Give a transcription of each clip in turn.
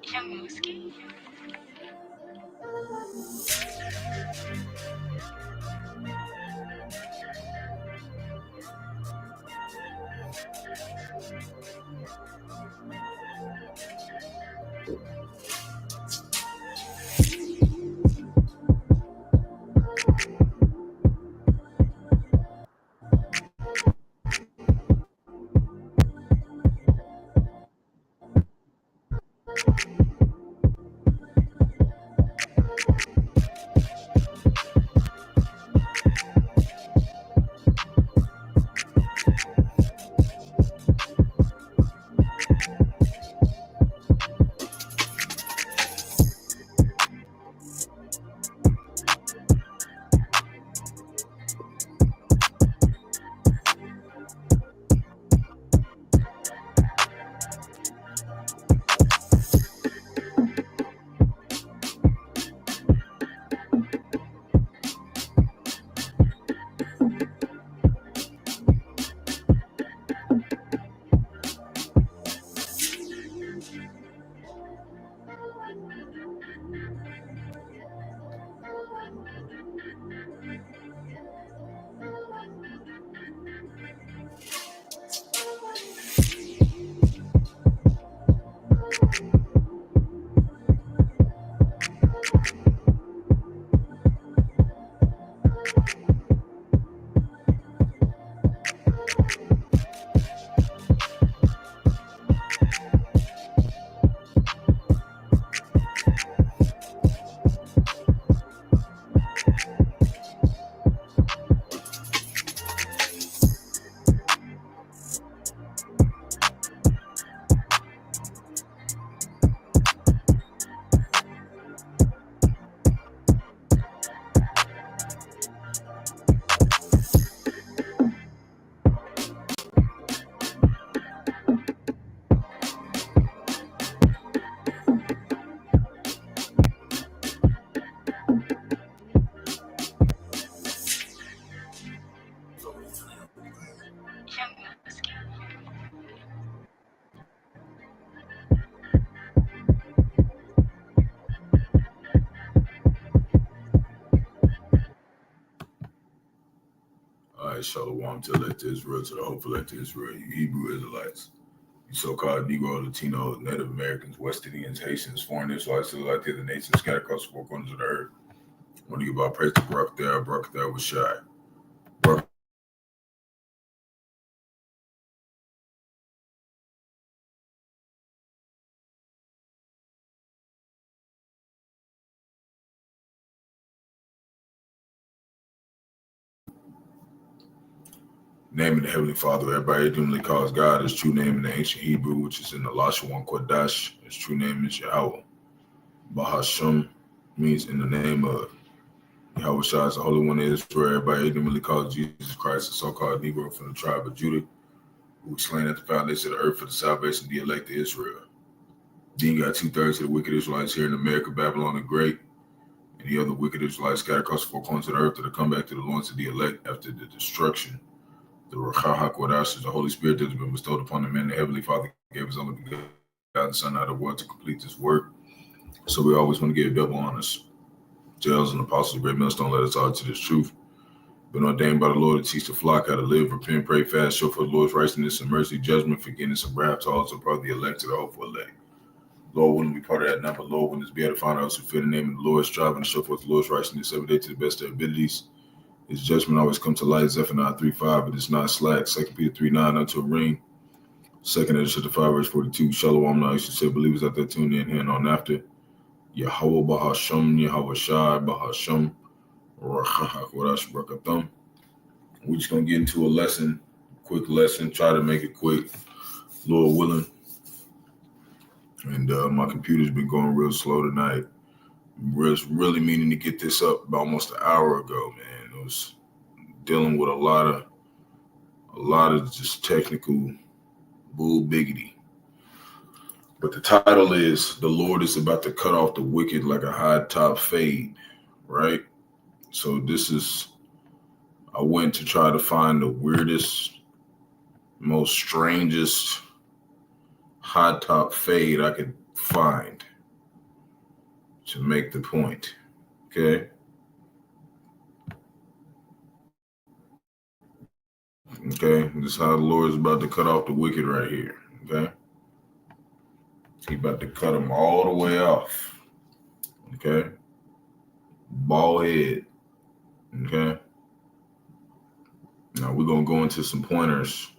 Yahawashi. All right, Shalom to elect Israel, to the hope elect Israel, you Hebrew Israelites, you so-called Negro, Latino, Native Americans, West Indians, Haitians, foreign Israelites, like the other nations scattered across the four corners of the earth. I want to give our praise to Barak there was shy. Barak name of the Heavenly Father, everybody ultimately calls God his true name in the ancient Hebrew, which is in the Rawchaa Qadash. His true name is Yahawah. Bahasham means in the name of Yahawashi is the Holy One of Israel. Everybody ultimately calls Jesus Christ, the so-called Negro from the tribe of Judah, who was slain at the foundation of the earth for the salvation of the elect of Israel. Then you got 2/3 of the wicked Israelites here in America, Babylon the Great, and the other wicked Israelites scattered across the four corners of the earth that will come back to the loins of the elect after the destruction. The Rawchaa Qadash is the Holy Spirit that has been bestowed upon the man. The Heavenly Father gave his only begotten Son out of the world to complete this work. So we always want to give double honors. Jails and apostles, great millstone, let us all to this truth. Been ordained by the Lord to teach the flock how to live, repent, pray, fast, show for the Lord's righteousness and mercy, judgment, forgiveness, and wrath to all, so part of the elect to the hopeful elect. Lord, wouldn't be part of that number. Lord, wouldn't be able to find us who fear the name of the Lord, striving to show forth the Lord's righteousness every day to the best of their abilities. His judgment always come to light. Zephaniah 3:5, it is not slack. 2 Peter 3:9, unto a ring. 2nd edition, 5 verse 42. Shalom, now you should say believers out there tuned in here and on after. Yahawah, Bahasham, Yahawashi, Bahasham, Qadash, Barak, Atham. We're just going to get into a lesson, quick lesson, try to make it quick, Lord willing. And my computer's been going real slow tonight. Really meaning to get this up about almost an hour ago, man. It was dealing with a lot of just technical bull biggity. But the title is "The Lord is about to cut off the wicked like a high top fade," right? So I went to try to find the weirdest, most strangest high top fade I could find to make the point. Okay. Okay. This is how the Lord is about to cut off the wicked right here. Okay. He about to cut them all the way off. Okay. Bald head. Okay. Now we're going to go into some pointers.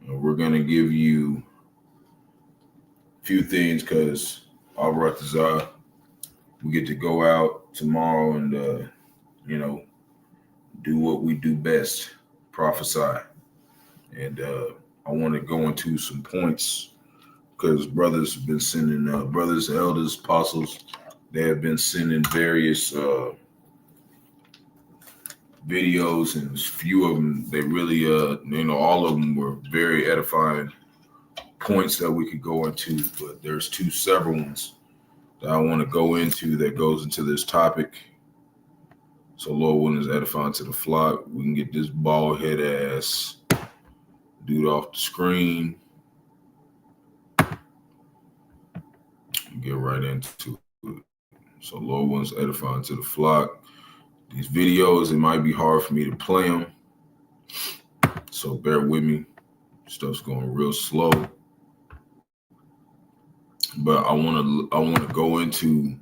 And we're going to give you a few things because Rawchaa, we get to go out tomorrow and, do what we do best, prophesy. And I want to go into some points because brothers have been sending, brothers, elders, apostles, they have been sending various videos, and a few of them, they really, all of them were very edifying points that we could go into, but there's several ones that I want to go into that goes into this topic. So Lord willing is edifying to the flock. We can get this bald head ass dude off the screen. Get right into it. So Lord willing is edifying to the flock. These videos, it might be hard for me to play them, so bear with me. Stuff's going real slow, but I want to go into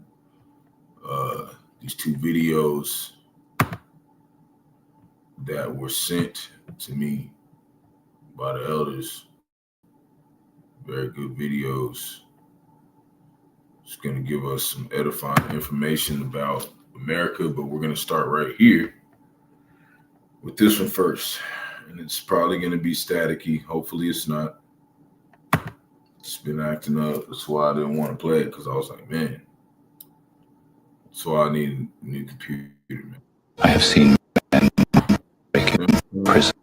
these 2 videos that were sent to me by the elders. Very good videos. It's going to give us some edifying information about America, but we're going to start right here with this one first. And it's probably going to be staticky. Hopefully it's not. It's been acting up. That's why I didn't want to play it, because I was like, man. That's why I need a new computer, man. I have seen men break in prison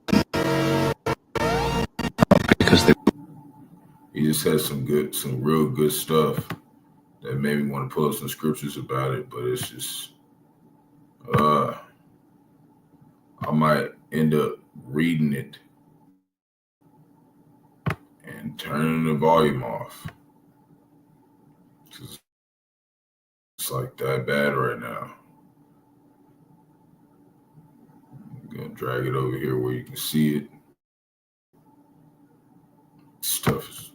because they... He just had some real good stuff that made me want to pull up some scriptures about it, but it's just, I might end up reading it and turning the volume off. It's like that bad right now. I'm gonna drag it over here where you can see it. Stuff is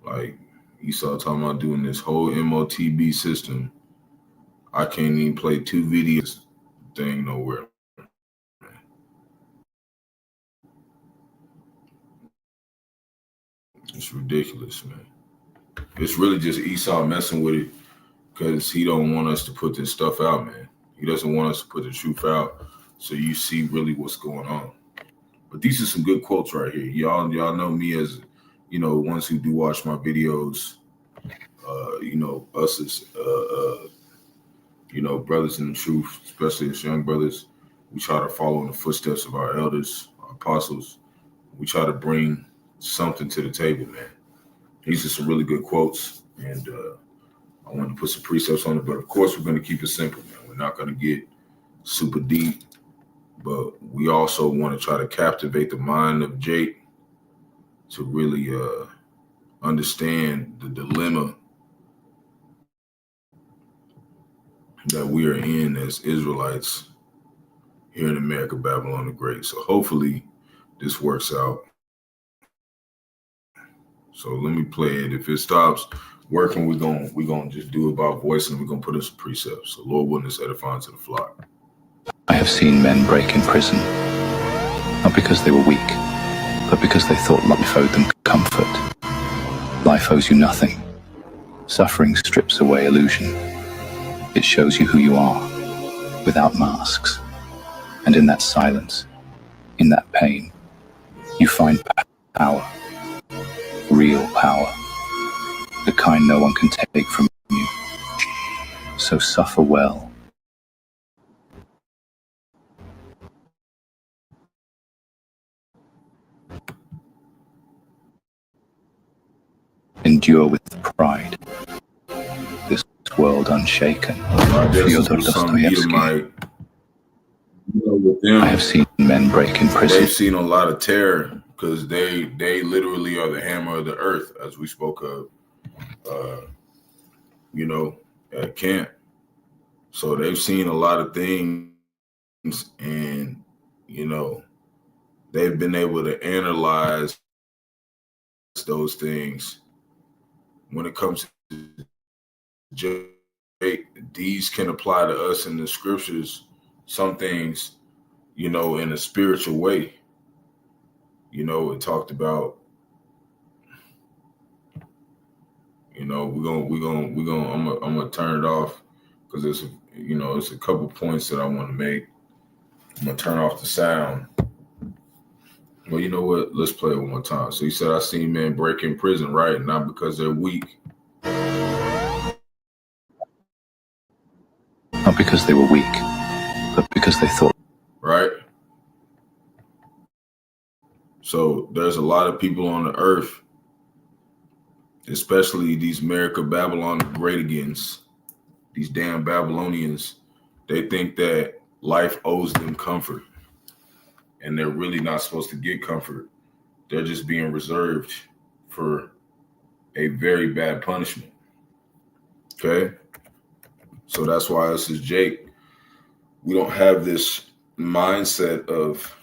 like Esau talking about doing this whole MOTB system. I can't even play 2 videos thing nowhere. It's ridiculous, man. It's really just Esau messing with it because he don't want us to put this stuff out, man. He doesn't want us to put the truth out so you see really what's going on. But these are some good quotes right here. Y'all know me as, ones who do watch my videos. Us as, brothers in the truth, especially as young brothers, we try to follow in the footsteps of our elders, our apostles. We try to bring something to the table, man. These are some really good quotes, and I wanted to put some precepts on it, but of course we're going to keep it simple, man. We're not going to get super deep, but we also want to try to captivate the mind of Jake to really understand the dilemma that we are in as Israelites here in America, Babylon the Great. So hopefully this works out. So let me play it. If it stops working, we're gonna just do it by voice, and we're gonna put in some precepts. So Lord willing, it's edifying to the flock. I have seen men break in prison, not because they were weak, but because they thought life owed them comfort. Life owes you nothing. Suffering strips away illusion. It shows you who you are, without masks. And in that silence, in that pain, you find power. Real power. The kind no one can take from you. So suffer well. Endure with pride. This world unshaken. Fyodor Dostoevsky. I have seen men break in prison. They've seen a lot of terror because they literally are the hammer of the earth, as we spoke of, at camp. So they've seen a lot of things, and they've been able to analyze those things. When it comes to these can apply to us in the scriptures. Some things, in a spiritual way. It talked about, I'm gonna turn it off because it's a couple points that I want to make. I'm gonna turn off the sound. Well, you know what? Let's play it one more time. So he said, I seen men break in prison, right? Not because they're weak. Not because they were weak, but because they thought. Right? So there's a lot of people on the earth, especially these America Babylon great agains, these damn Babylonians, they think that life owes them comfort. And they're really not supposed to get comfort. They're just being reserved for a very bad punishment. Okay? So that's why us as Jake, we don't have this mindset of,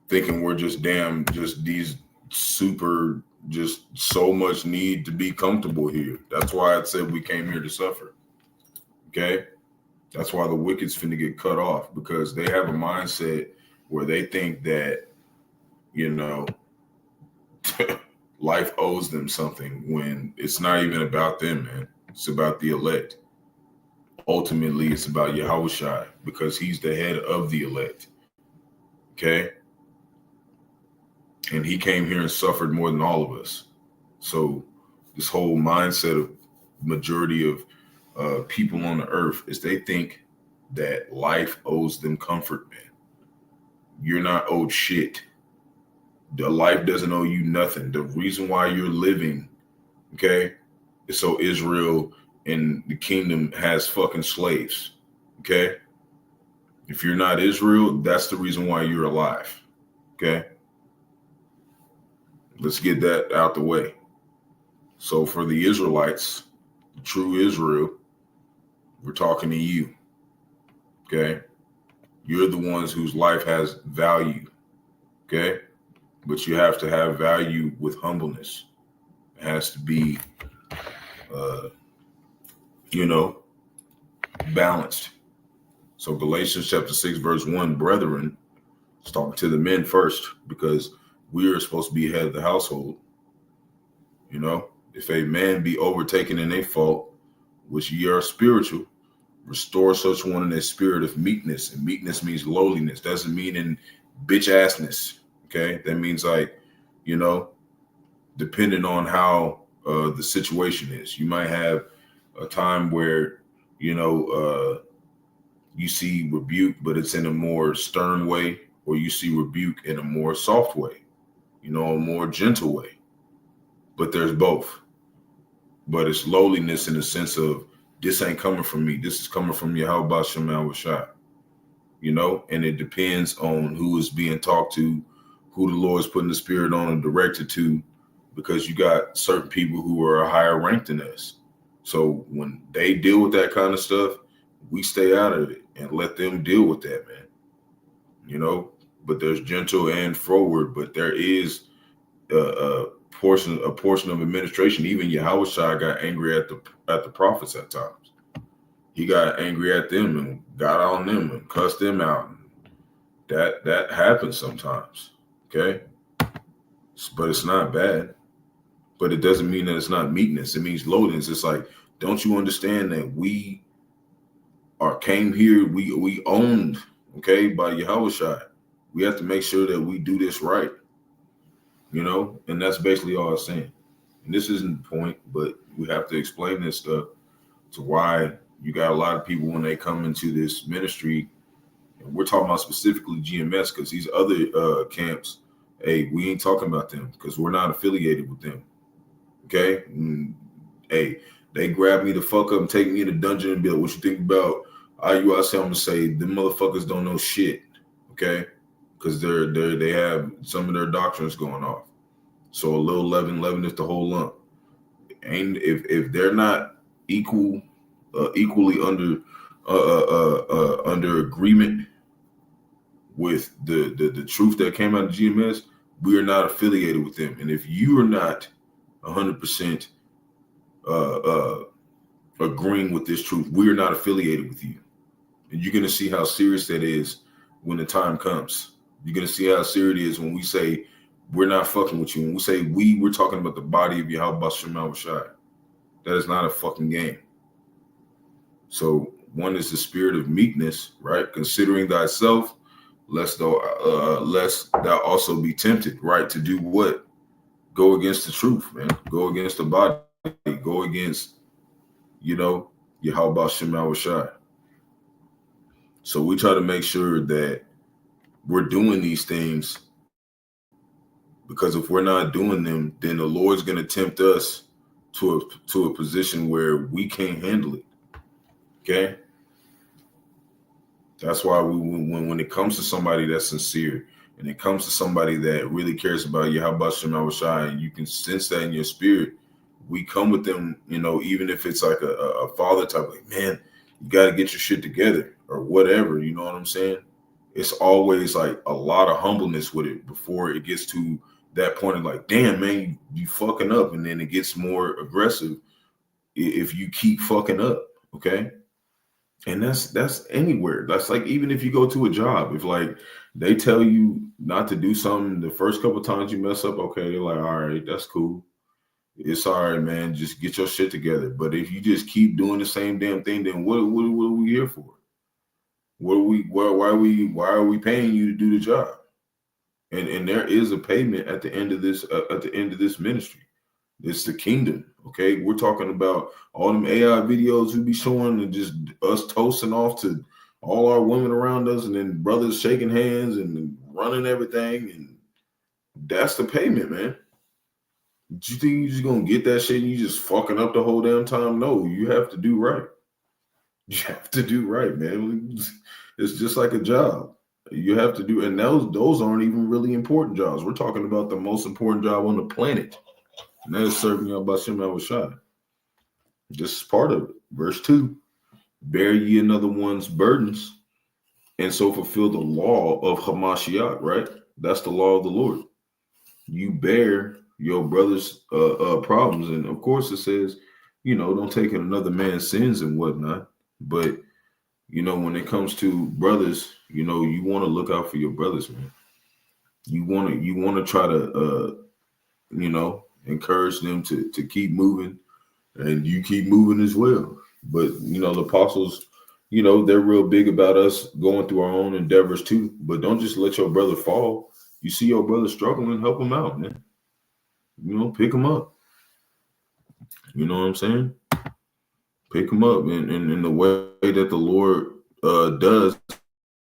thinking we're just these super, just so much need to be comfortable here. That's why I said we came here to suffer. Okay? That's why the wicked's finna get cut off, because they have a mindset where they think that, life owes them something when it's not even about them, man. It's about the elect. Ultimately, it's about Yahawashi because he's the head of the elect. Okay? And he came here and suffered more than all of us. So this whole mindset of majority of people on the earth is they think that life owes them comfort, man. You're not owed shit. The life doesn't owe you nothing. The reason why you're living, okay, is so Israel and the kingdom has fucking slaves, okay? If you're not Israel, that's the reason why you're alive, okay? Let's get that out the way. So for the Israelites, the true Israel, we're talking to you, okay? You're the ones whose life has value, okay? But you have to have value with humbleness. It has to be, balanced. So Galatians chapter 6, verse 1, brethren, it's talking to the men first, because we are supposed to be head of the household. If a man be overtaken in a fault, which ye are spiritual, restore such one in a spirit of meekness. And meekness means lowliness. Doesn't mean in bitch assness. Okay. That means depending on how the situation is. You might have a time where, you see rebuke, but it's in a more stern way, or you see rebuke in a more soft way, a more gentle way. But there's both. But it's lowliness in the sense of, this ain't coming from me. This is coming from Bahasham, and it depends on who is being talked to, who the Lord's putting the spirit on and directed to, because you got certain people who are a higher rank than us. So when they deal with that kind of stuff, we stay out of it and let them deal with that, man. But there's gentle and forward, but there is a portion of administration. Even Yahawashi got angry at the prophets at times. He got angry at them and got on them and cussed them out. That happens sometimes, okay? But it's not bad. But it doesn't mean that it's not meekness. It means lowliness. It's like, don't you understand that we came here, we owned, okay, by Yahawashi. We have to make sure that we do this right, and that's basically all I'm saying. And this isn't the point, but we have to explain this stuff to why you got a lot of people when they come into this ministry, and we're talking about specifically GMS, because these other camps, hey, we ain't talking about them because we're not affiliated with them, okay? Hey, they grab me the fuck up and take me in the dungeon and be like, what you think about IUIC? I'm gonna say, them motherfuckers don't know shit, okay? because they have some of their doctrines going off. So a little leaven is the whole lump. And if they're not equally under agreement with the truth that came out of GMS, we are not affiliated with them. And if you are not 100% agreeing with this truth, we are not affiliated with you. And you're going to see how serious that is when the time comes. You're going to see how serious it is when we say we're not fucking with you. When we say we're talking about the body of Yahawashi. That is not a fucking game. So one is the spirit of meekness, right? Considering thyself, lest thou also be tempted, right? To do what? Go against the truth, man. Go against the body. Go against, Yahawashi. So we try to make sure that we're doing these things, because if we're not doing them, then the Lord's going to tempt us to a position where we can't handle it. Okay? That's why when it comes to somebody that's sincere, and it comes to somebody that really cares about Yahawashi, and you can sense that in your spirit, we come with them, even if it's like a father type, like, man, you got to get your shit together or whatever, you know what I'm saying? It's always like a lot of humbleness with it before it gets to that point of like, damn, man, you fucking up. And then it gets more aggressive if you keep fucking up, okay? And that's anywhere. That's like, even if you go to a job, if like they tell you not to do something the first couple of times you mess up, okay, they're like, all right, that's cool. It's all right, man. Just get your shit together. But if you just keep doing the same damn thing, then what are we here for? Why are we paying you to do the job? And there is a payment at the end of this ministry. It's the kingdom. Okay, we're talking about all them AI videos we be showing, and just us toasting off to all our women around us, and then brothers shaking hands and running everything, and that's the payment, man. Do you think you're just gonna get that shit and you just fucking up the whole damn time? No, you have to do right. You have to do right, man. It's just like a job. You have to do, and those aren't even really important jobs. We're talking about the most important job on the planet, and that is serving Yahawashi. This is part of it. Verse 2: bear ye another one's burdens, and so fulfill the law of Hamashiach, right? That's the law of the Lord. You bear your brother's problems, and of course it says, don't take in another man's sins and whatnot. But when it comes to brothers, you want to look out for your brothers, man. You want to try to encourage them to keep moving, and you keep moving as well. But the apostles, they're real big about us going through our own endeavors too. But don't just let your brother fall. You see your brother struggling, help him out, man. Pick him up. You know what I'm saying? Pick him up in the way that the Lord does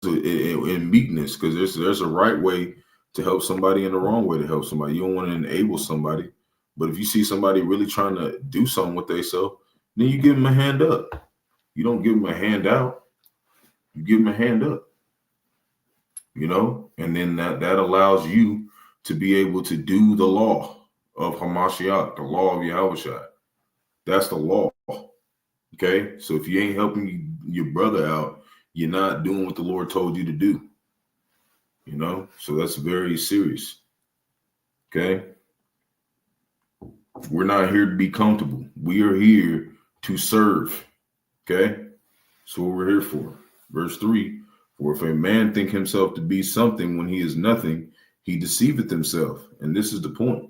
in meekness, because there's a right way to help somebody and the wrong way to help somebody. You don't want to enable somebody, but if you see somebody really trying to do something with themselves, then you give them a hand up. You don't give them a hand out. You give them a hand up. And then that allows you to be able to do the law of Hamashiach, the law of Yahawashi. That's the law. Okay, so if you ain't helping your brother out, you're not doing what the Lord told you to do. So that's very serious. Okay, we're not here to be comfortable. We are here to serve. Okay, so what we're here for. Verse 3: for if a man think himself to be something when he is nothing, he deceiveth himself. And this is the point.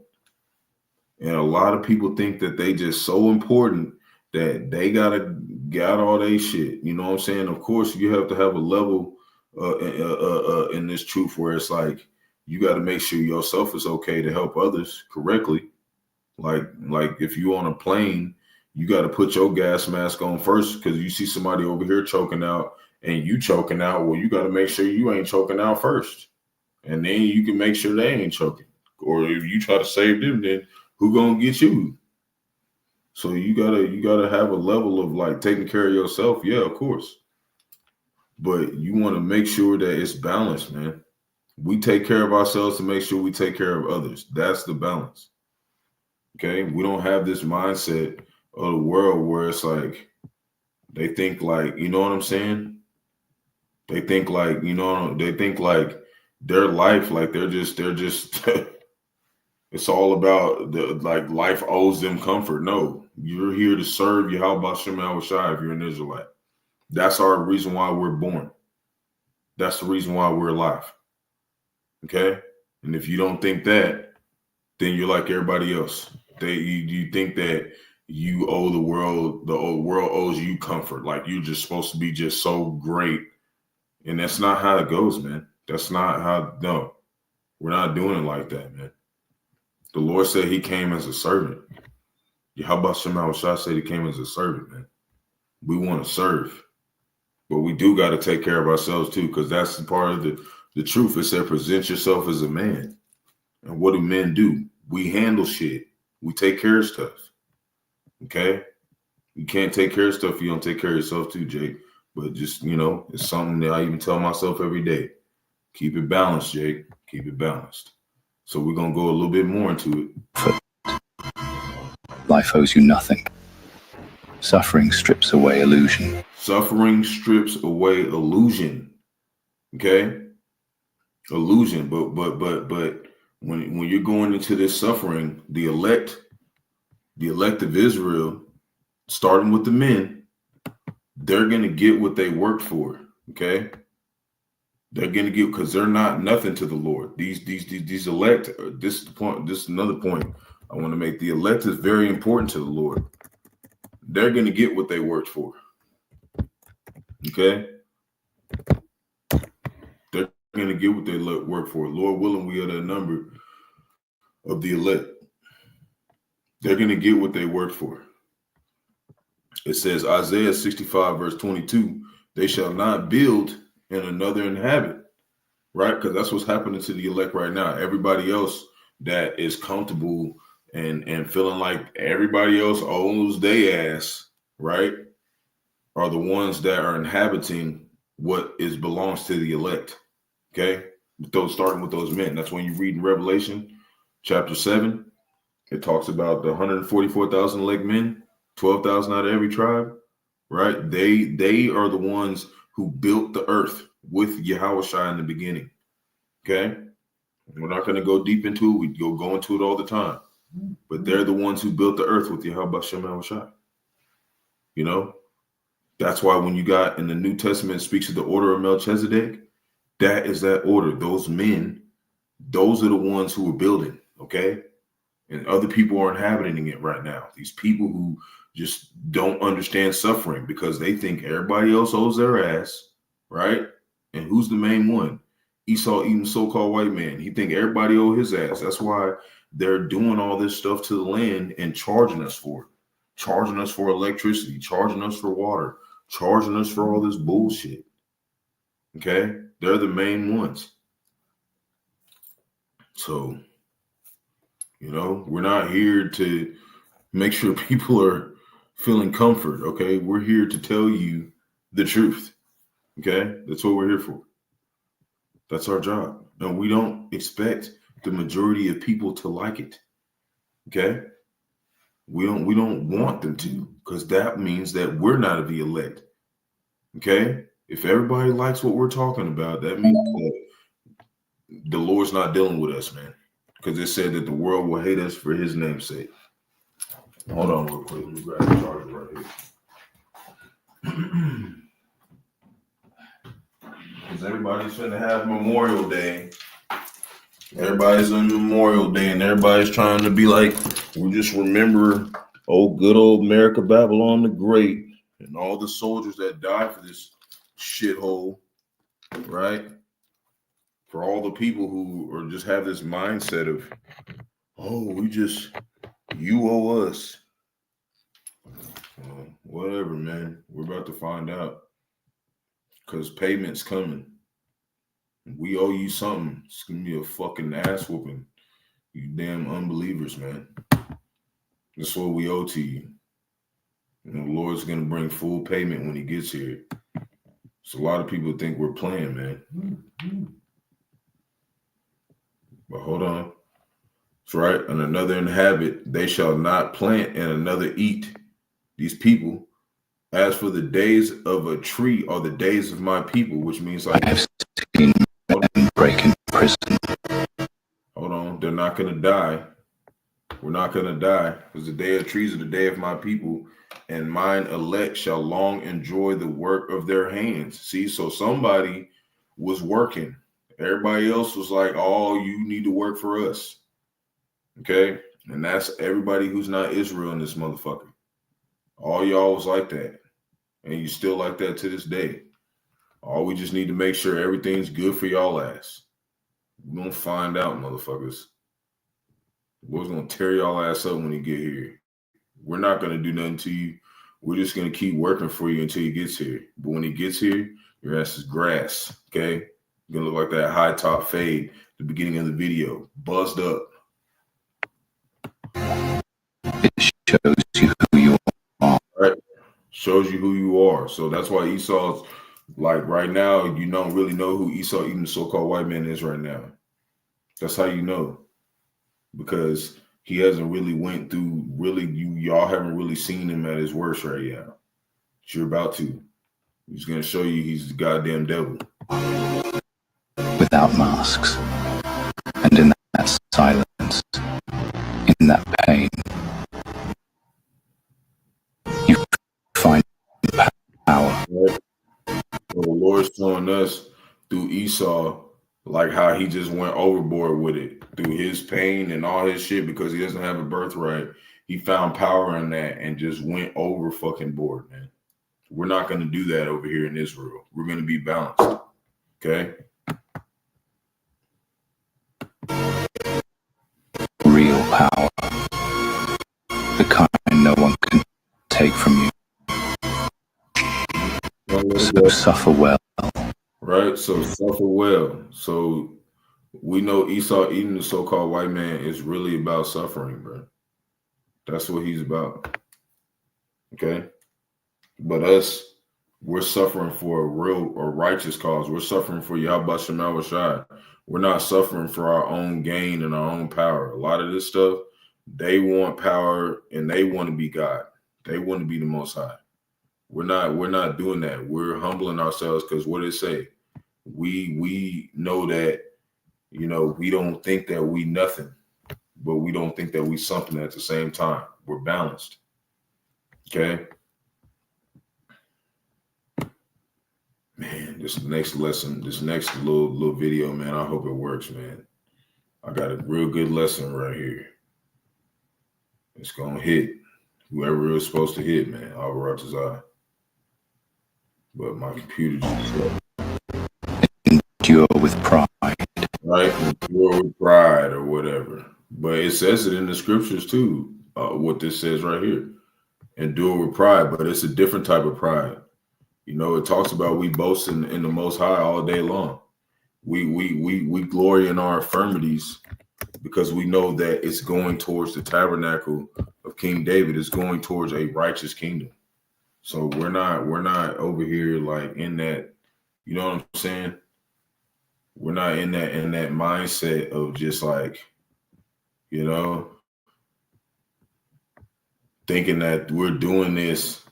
And a lot of people think that they just so important that they got all they shit. You know what I'm saying? Of course, you have to have a level in this truth where it's like you got to make sure yourself is okay to help others correctly. Like if you're on a plane, you got to put your gas mask on first, because you see somebody over here choking out and you choking out. Well, you got to make sure you ain't choking out first, and then you can make sure they ain't choking. Or if you try to save them, then who gonna get you? So you gotta have a level of like taking care of yourself. Yeah, of course. But you want to make sure that it's balanced, man. We take care of ourselves to make sure we take care of others. That's the balance. Okay. We don't have this mindset of the world where it's like they think like, you know what I'm saying? They think like, they think like their life, like they're just it's all about like life owes them comfort. No, you're here to serve Yahawashi if you're an Israelite. That's our reason why we're born. That's the reason why we're alive. Okay. And if you don't think that, then you're like everybody else. You think that you owe the world owes you comfort. Like you're just supposed to be just so great. And that's not how it goes, man. That's not how, no, we're not doing it like that, man. The Lord said he came as a servant. Yahawashi said he came as a servant, man. We want to serve, but we do got to take care of ourselves too, because that's the part of the truth. It said, present yourself as a man. And what do men do? We handle shit. We take care of stuff. Okay? You can't take care of stuff if you don't take care of yourself too, Jake. But just, it's something that I even tell myself every day. Keep it balanced, Jake. Keep it balanced. So we're going to go a little bit more into it. Life owes you nothing. Suffering strips away illusion. Suffering strips away illusion. Okay? Illusion. But when you're going into this suffering, the elect of Israel, starting with the men, they're going to get what they worked for. Okay? They're going to get, because they're not nothing to the Lord. These elect, this is the point. This is another point I want to make. The elect is very important to the Lord. They're going to get what they worked for. Okay? They're going to get what they work for. Lord willing, we are the number of the elect. They're going to get what they worked for. It says, Isaiah 65, verse 22, they shall not build and another inhabit. Right? Because that's what's happening to the elect right now. Everybody else that is comfortable and feeling like everybody else owns their ass, right, are the ones that are inhabiting what belongs to the elect. Okay? Starting with those men. That's when you read in Revelation chapter 7. It talks about the 144,000 elect men, 12,000 out of every tribe, right? They are the ones who built the earth with Yahawashi in the beginning. Okay? We're not going to go deep into it. We go into it all the time. But they're the ones who built the earth with Yahawashi. That's why when you got in the New Testament, it speaks of the order of Melchizedek. That is that order. Those men, those are the ones who are building. Okay? And other people are inhabiting it right now. These people who just don't understand suffering because they think everybody else owes their ass, right? And who's the main one? Esau, even so-called white man. He think everybody owe his ass. That's why they're doing all this stuff to the land and charging us for it. Charging us for electricity, charging us for water, charging us for all this bullshit. Okay? They're the main ones. So, we're not here to make sure people are feeling comfort, okay? We're here to tell you the truth, okay? That's what we're here for. That's our job. And we don't expect the majority of people to like it, okay? We don't want them to, because that means that we're not of the elect, okay? If everybody likes what we're talking about, that means that the Lord's not dealing with us, man. Because it said that the world will hate us for his name's sake. Hold on real quick. Let me grab the charger right here. Because everybody's finna have Memorial Day. Everybody's on Memorial Day and everybody's trying to be like, we just remember good old America Babylon the Great and all the soldiers that died for this shithole, right? For all the people who are just have this mindset of, you owe us. Whatever, man. We're about to find out. Because payment's coming. We owe you something. It's going to be a fucking ass whooping. You damn unbelievers, man. That's what we owe to you. And the Lord's going to bring full payment when he gets here. So a lot of people think we're playing, man. But hold on. That's right. And another inhabit, they shall not plant, and another eat. These people. As for the days of a tree are the days of my people, which means like I've seen men break in prison. Hold on, they're not gonna die. We're not gonna die, because the day of trees are the day of my people, and mine elect shall long enjoy the work of their hands. See, so somebody was working. Everybody else was like, oh, you need to work for us. Okay. And that's everybody who's not Israel in this motherfucker. All y'all was like that. And you still like that to this day. All we just need to make sure everything's good for y'all ass. We're gonna find out, motherfuckers. We're gonna tear y'all ass up when you get here. We're not gonna do nothing to you. We're just gonna keep working for you until he gets here. But when he gets here, your ass is grass. Okay? You're gonna look like that high top fade at the beginning of the video. Buzzed up. It shows you who you are. Right? Shows you who you are. So that's why Esau's like right now, you don't really know who Esau, even the so-called white man, is right now. That's how you know. Because he hasn't really went through y'all haven't really seen him at his worst right now. But you're about to. He's gonna show you he's the goddamn devil. Without masks. And in that silence, in that pain, you find power. Right? So the Lord's showing us through Esau, like how he just went overboard with it through his pain and all his shit because he doesn't have a birthright. He found power in that and just went over fucking board, man. We're not going to do that over here in Israel. We're going to be balanced. Okay? Real power. The kind no one can take from you. So suffer well. Right? So suffer well. So we know Esau eating the so-called white man is really about suffering, bro. That's what he's about. Okay? But us, we're suffering for a real or righteous cause. We're suffering for Yahawashi. We're not suffering for our own gain and our own power. A lot of this stuff, they want power and they want to be God. They want to be the Most High. We're not doing that. We're humbling ourselves because what it say? We know that, you know, we don't think that we nothing, but we don't think that we something at the same time. We're balanced. Okay? Man, this next lesson, this next little video, man, I hope it works, man. I got a real good lesson right here. It's going to hit whoever it was supposed to hit, man. All Rawchaa. But my computer just Endure with pride. right? Endure with pride or whatever. But it says it in the scriptures too, what this says right here. Endure with pride, but it's a different type of pride. You know, it talks about we boast in the Most High all day long. We glory in our infirmities because we know that it's going towards the tabernacle of King David. It's going towards a righteous kingdom. So we're not over here like in that, you know what I'm saying? We're not in that mindset of just like, you know, thinking that we're doing this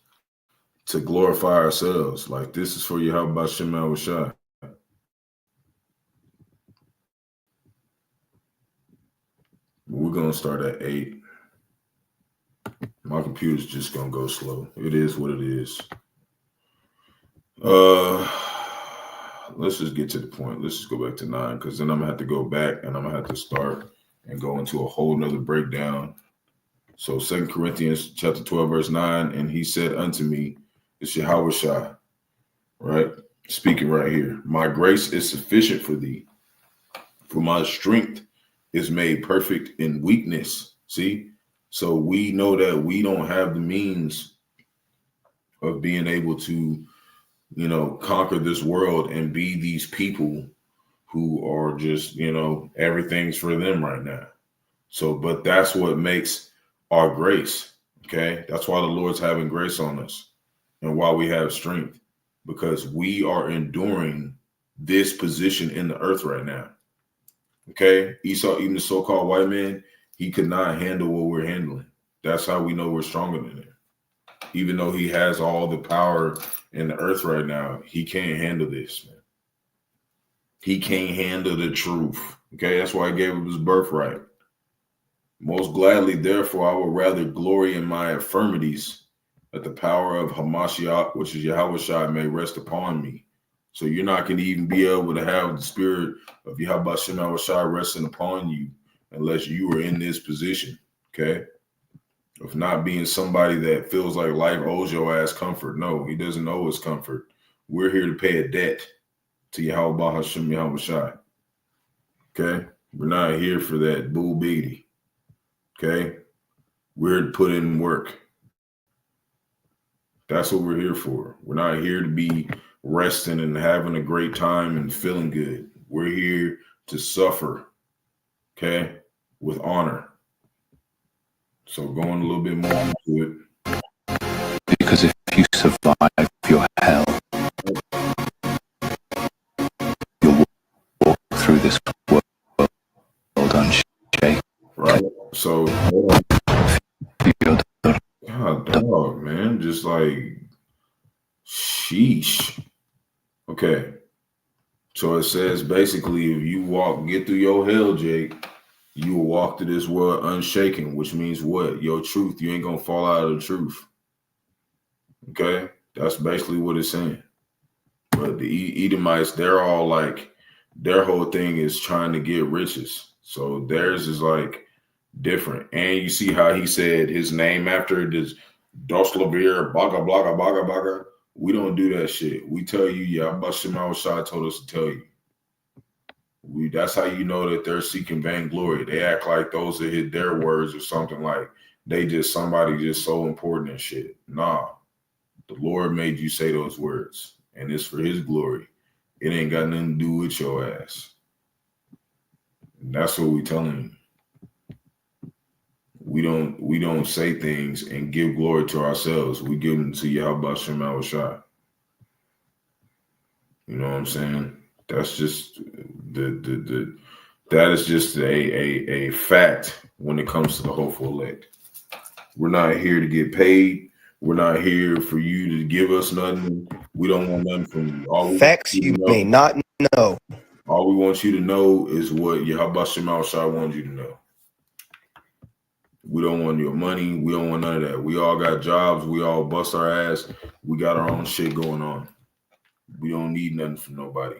to glorify ourselves. Like this is for Yahawashi. We're gonna start at 8. My computer's just gonna go slow. It is what it is. Let's just get to the point. Let's just go back to 9, because then I'm gonna have to go back and I'm gonna have to start and go into a whole nother breakdown. So 2 Corinthians chapter 12, verse 9, and he said unto me, it's Yahawashi, right? Speaking right here. My grace is sufficient for thee, for my strength is made perfect in weakness. See? So we know that we don't have the means of being able to, you know, conquer this world and be these people who are just, you know, everything's for them right now. So, but that's what makes our grace. Okay. That's why the Lord's having grace on us and why we have strength, because we are enduring this position in the earth right now. Okay, Esau, even the so-called white man, he could not handle what we're handling. That's how we know we're stronger than him. Even though he has all the power in the earth right now, he can't handle this, man. He can't handle the truth. Okay, that's why I gave him his birthright. Most gladly, therefore, I would rather glory in my infirmities, that the power of Hamashiach, which is Yahawashi, may rest upon me. So you're not going to even be able to have the spirit of Yahawashi resting upon you unless you are in this position, okay? Of not being somebody that feels like life owes your ass comfort. No, he doesn't owe us comfort. We're here to pay a debt to Bahasham Yahawashi, okay? We're not here for that bull biggity, okay? We're to put in work. That's what we're here for. We're not here to be resting and having a great time and feeling good. We're here to suffer, okay, with honor. So going a little bit more into it. Because if you survive your hell, you'll walk through this world unshaken. Right? So, God, dog, man, just like, sheesh. Okay. So it says basically, if you get through your hell, Jake, you will walk through this world unshaken, which means what? Your truth. You ain't going to fall out of the truth. Okay? That's basically what it's saying. But the Edomites, they're all like, their whole thing is trying to get riches. So theirs is like different. And you see how he said his name after this Doslavir, Baga, Baga, Baga, Baga. We don't do that shit. We tell you, Yahawashi told us to tell you. That's how you know that they're seeking vainglory. They act like those that hit their words or something like they just somebody just so important and shit. Nah, the Lord made you say those words, and it's for His glory. It ain't got nothing to do with your ass. And that's what we telling you. We don't say things and give glory to ourselves. We give them to Yahawashi. You know what I'm saying? That's just that is just a fact when it comes to the hopeful elect. We're not here to get paid. We're not here for you to give us nothing. We don't want nothing from you. Facts you may not know. All we want you to know is what Yahawashi wants you to know. We don't want your money. We don't want none of that. We all got jobs. We all bust our ass. We got our own shit going on. We don't need nothing from nobody.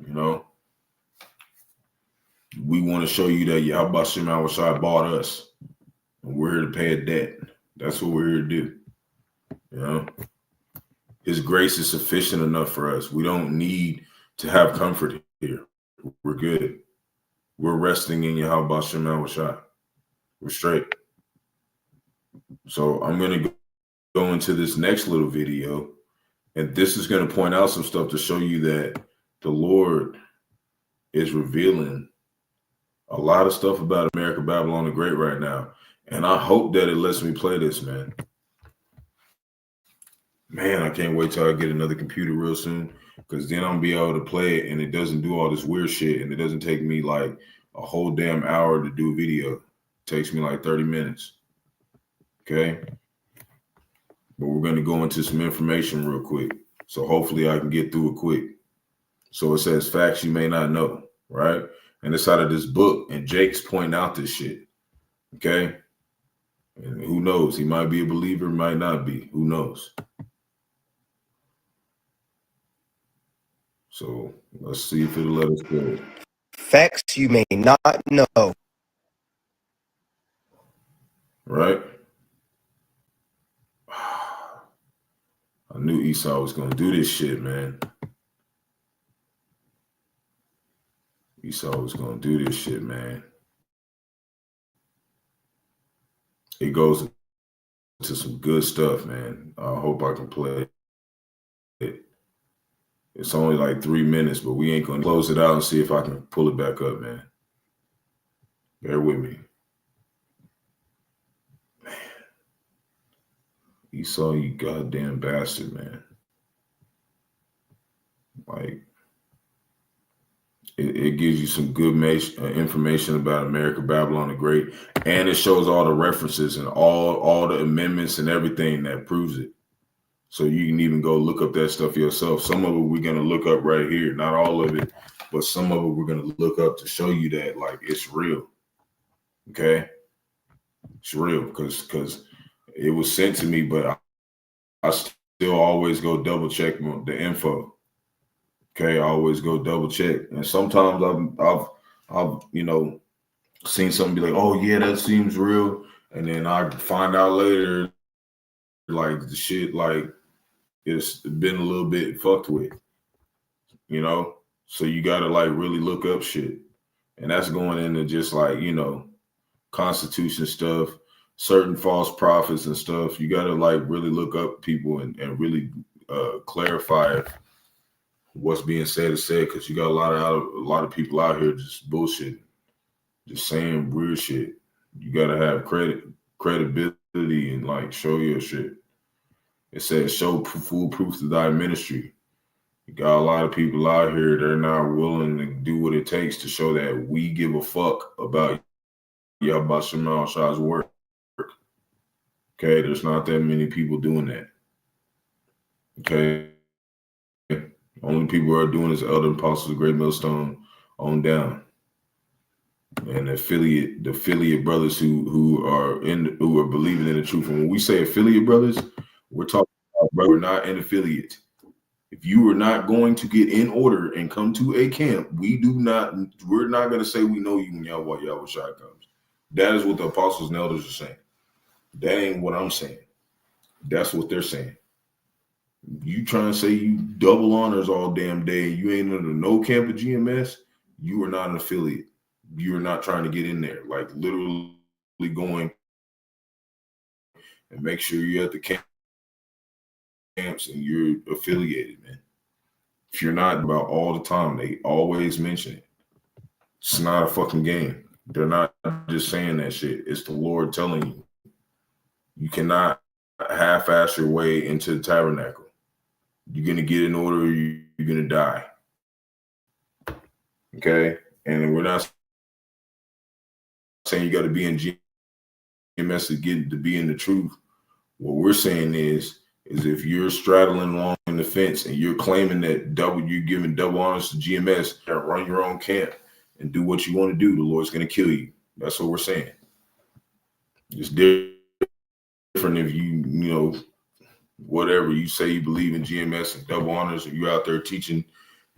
You know? We want to show you that Yahawashi bought us. And we're here to pay a debt. That's what we're here to do. You know? His grace is sufficient enough for us. We don't need to have comfort here. We're good. We're resting in Yahawashi. We're straight. So I'm going to go into this next little video. And this is going to point out some stuff to show you that the Lord is revealing a lot of stuff about America, Babylon the Great right now. And I hope that it lets me play this, man. Man, I can't wait till I get another computer real soon, because then I'll be able to play it and it doesn't do all this weird shit, and it doesn't take me like a whole damn hour to do a video. It takes me like 30 minutes. Okay? But we're going to go into some information real quick. So hopefully I can get through it quick. So it says facts you may not know, right? And it's out of this book, and Jake's pointing out this shit. Okay? And who knows? He might be a believer, might not be. Who knows? So let's see if it'll let us go. Facts you may not know. Right? I knew Esau was going to do this shit, man. Esau was going to do this shit, man. It goes to some good stuff, man. I hope I can play it. It's only like 3 minutes, but we ain't going to close it out and see if I can pull it back up, man. Bear with me. Man. Esau, you goddamn bastard, man. Like, It gives you some good information about America, Babylon the Great, and it shows all the references and all the amendments and everything that proves it. So you can even go look up that stuff yourself. Some of it we're gonna look up right here, not all of it, but some of it we're gonna look up to show you that like it's real. Okay, it's real because it was sent to me, but I still always go double check the info. Okay, I always go double check, and sometimes I've seen something be like, oh yeah, that seems real, and then I find out later like the shit like it's been a little bit fucked with, so you gotta like really look up shit, and that's going into just like Constitution stuff, certain false prophets and stuff. You gotta like really look up people and really clarify what's being said is said, because you got a lot of people out here just bullshitting, just saying weird shit. You gotta have credibility and like show your shit. It says show full proof to thy ministry. You got a lot of people out here that are not willing to do what it takes to show that we give a fuck about Yahawah's work. Okay, there's not that many people doing that. Okay. Only people who are doing is Elder Apostles of Great Millstone on down. And the affiliate brothers who are believing in the truth. And when we say affiliate brothers, we're talking about brother, not an affiliate. If you are not going to get in order and come to a camp, we're not going to say we know you when Yahawashi comes. That is what the apostles and elders are saying. That ain't what I'm saying. That's what they're saying. You trying to say you double honors all damn day, you ain't under no camp of GMS, you are not an affiliate. You are not trying to get in there. Like literally going and make sure you're at the camps and you're affiliated, man. If you're not, about all the time, they always mention it. It's not a fucking game. They're not just saying that shit. It's the Lord telling you. You cannot half-ass your way into the tabernacle. You're going to get in order or you're going to die. Okay? And we're not saying you got to be in GMS to be in the truth. What we're saying is if you're straddling along in the fence and you're claiming that you're giving double honors to GMS, run your own camp and do what you want to do, the Lord's going to kill you. That's what we're saying. It's different if whatever you say you believe in GMS and double honors, and you're out there teaching,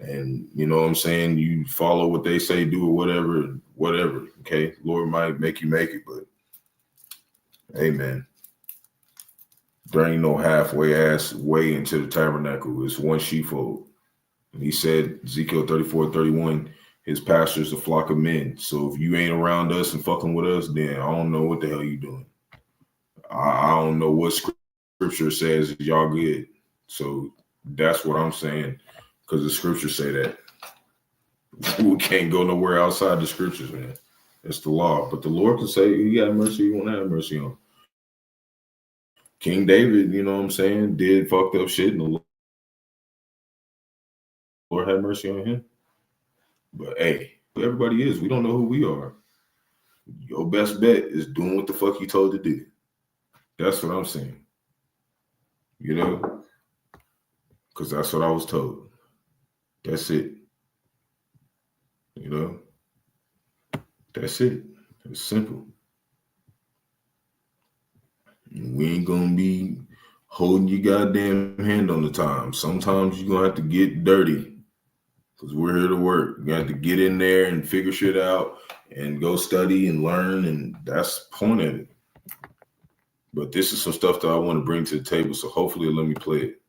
and you follow what they say, do or whatever. Okay, Lord might make you make it, but hey, man, there ain't no halfway ass way into the tabernacle. It's one sheepfold. And he said, Ezekiel 34:31, his pastor's a flock of men. So if you ain't around us and fucking with us, then I don't know what the hell you doing. I don't know what scripture says y'all good. So that's what I'm saying, because the scriptures say that. We can't go nowhere outside the scriptures, man. It's the law. But the Lord can say, you got mercy, you won't have mercy on. King David, did fucked up shit, and the Lord had mercy on him. But hey, everybody is. We don't know who we are. Your best bet is doing what the fuck you told to do. That's what I'm saying. Because that's what I was told. That's it. That's it. It's simple. We ain't gonna be holding your goddamn hand on the time. Sometimes you're gonna have to get dirty, because we're here to work. You have to get in there and figure shit out and go study and learn, and that's the point of it. But this is some stuff that I want to bring to the table, so hopefully it'll let me play it.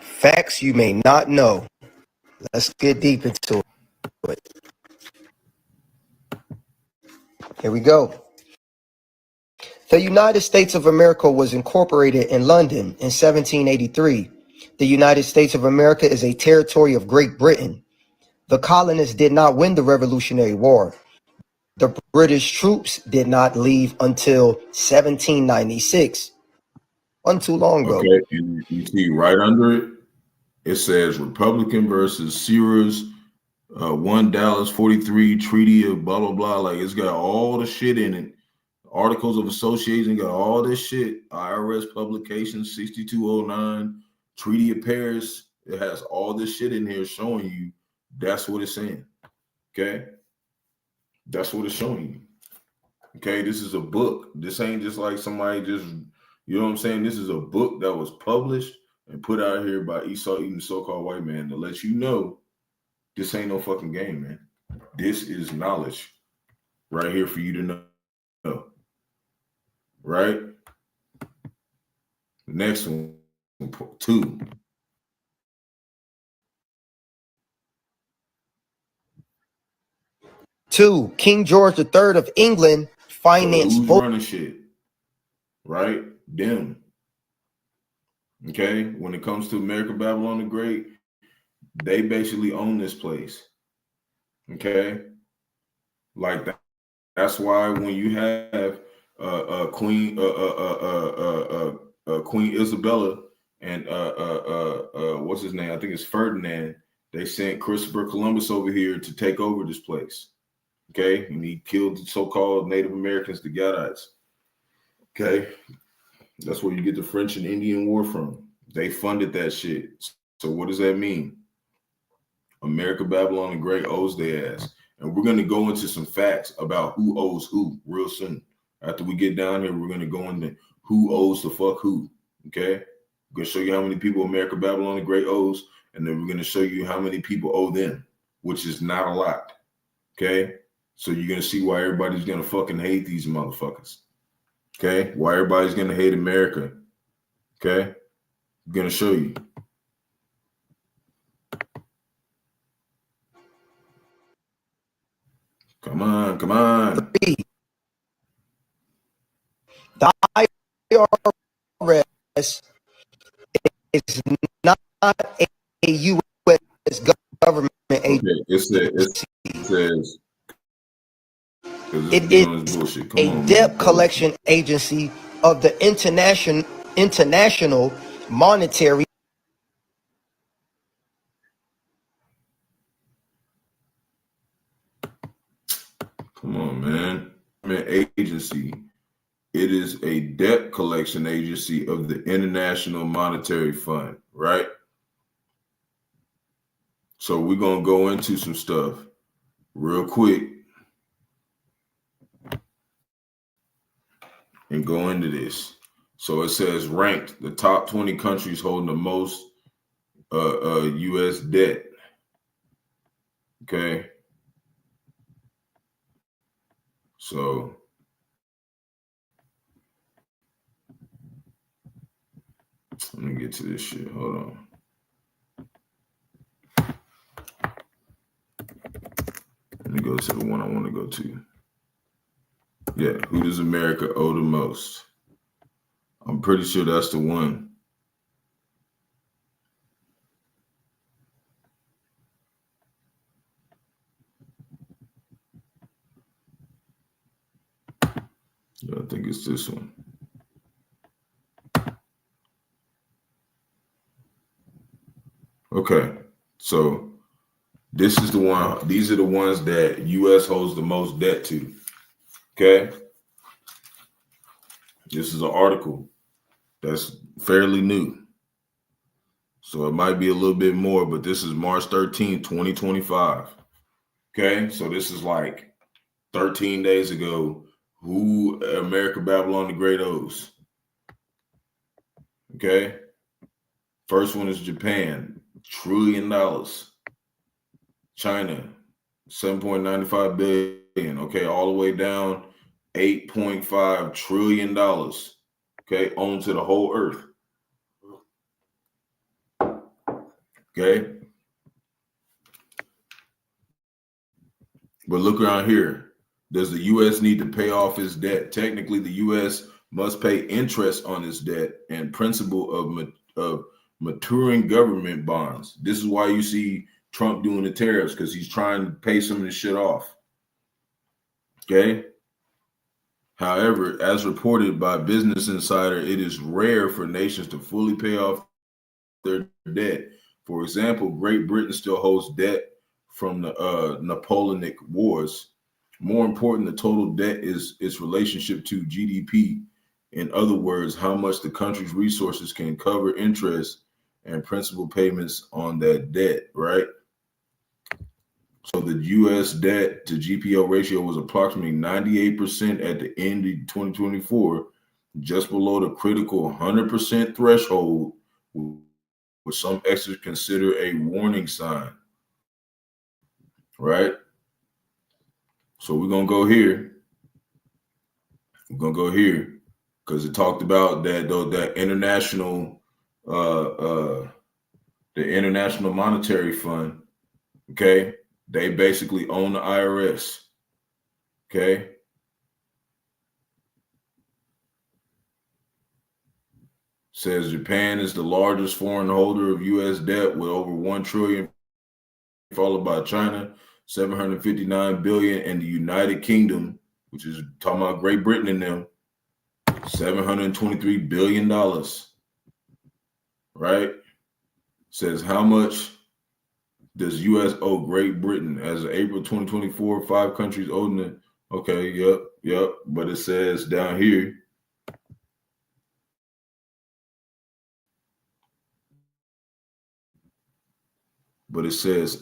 Facts you may not know. Let's get deep into it. Here we go. The United States of America was incorporated in London in 1783. The United States of America is a territory of Great Britain. The colonists did not win the Revolutionary War. The British troops did not leave until 1796. Wasn't too long ago. Okay, and you see right under it, it says Republican versus Sears 1 Dallas 43 Treaty of blah blah blah. Like it's got all the shit in it. Articles of Association got all this shit. IRS publication 6209 Treaty of Paris. It has all this shit in here showing you that's what it's saying. Okay, that's what it's showing you. Okay, this is a book. This ain't just like somebody just, you know what I'm saying? This is a book that was published and put out here by Esau Eden, so-called white man, to let you know this ain't no fucking game, man. This is knowledge right here for you to know. Right? Next one, 2. Two, King George III of England financed So who's both. running shit? Right? Them. Okay? When it comes to America, Babylon the Great, they basically own this place. Okay? Like that. That's why when you have Queen Isabella and what's his name? I think it's Ferdinand. They sent Christopher Columbus over here to take over this place. Okay, and he killed the so-called Native Americans, the Gadites. Okay, that's where you get the French and Indian War from. They funded that shit. So what does that mean? America, Babylon the Great owes their ass. And we're going to go into some facts about who owes who real soon. After we get down here, we're going to go into who owes the fuck who. Okay? We're going to show you how many people America, Babylon the Great owes. And then we're going to show you how many people owe them, which is not a lot. Okay? So you're going to see why everybody's going to fucking hate these motherfuckers. Okay? Why everybody's going to hate America. Okay? I'm going to show you. Come on, come on. The IRS is not a U.S. government agency. It says it is a debt collection agency of the International Monetary. Come on, man. Agency. It is a debt collection agency of the International Monetary Fund, right? So we're going to go into some stuff real quick and go into this. So it says ranked the top 20 countries holding the most U.S. debt. Okay. So let me get to this shit. Hold on. Let me go to the one I want to go to. Yeah, who does America owe the most? I'm pretty sure that's the one. Yeah, I think it's this one. Okay, so this is the one. These are the ones that U.S. holds the most debt to. Okay, this is an article that's fairly new, so it might be a little bit more, but this is March 13th, 2025. Okay, so this is like 13 days ago. Who America, Babylon the Great owes? Okay, first one is Japan, $1 trillion. China, 7.95 billion. Okay, all the way down, $8.5 trillion. Okay, owned to the whole earth. Okay, but look around here. Does the U.S. need to pay off its debt? Technically, the U.S. must pay interest on its debt and principal of maturing government bonds. This is why you see Trump doing the tariffs, because he's trying to pay some of this shit off. Okay. However, as reported by Business Insider, it is rare for nations to fully pay off their debt. For example, Great Britain still holds debt from the Napoleonic Wars. More important, the total debt is its relationship to GDP. In other words, how much the country's resources can cover interest and principal payments on that debt, right? So the U.S. debt to GPL ratio was approximately 98% at the end of 2024, just below the critical 100% threshold, which some experts consider a warning sign, right? So we're going to go here. We're going to go here because it talked about that, though, that international, the International Monetary Fund, okay? They basically own the IRS, okay? Says Japan is the largest foreign holder of U.S. debt with over $1 trillion, followed by China, $759 billion, and the United Kingdom, which is talking about Great Britain and them, $723 billion, right? Says how much does U.S. owe Great Britain? As of April 2024, 5 countries owing it. Okay, yep. But it says down here, this is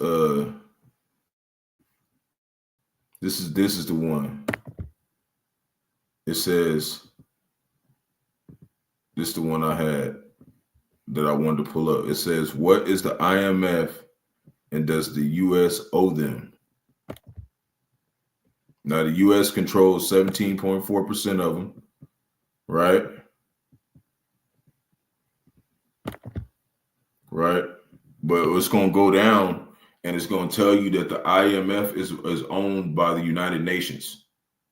the one. It says this is the one I had that I wanted to pull up. It says, what is the IMF and does the U.S. owe them? Now, the U.S. controls 17.4% of them, right? Right. But it's going to go down and it's going to tell you that the IMF is owned by the United Nations,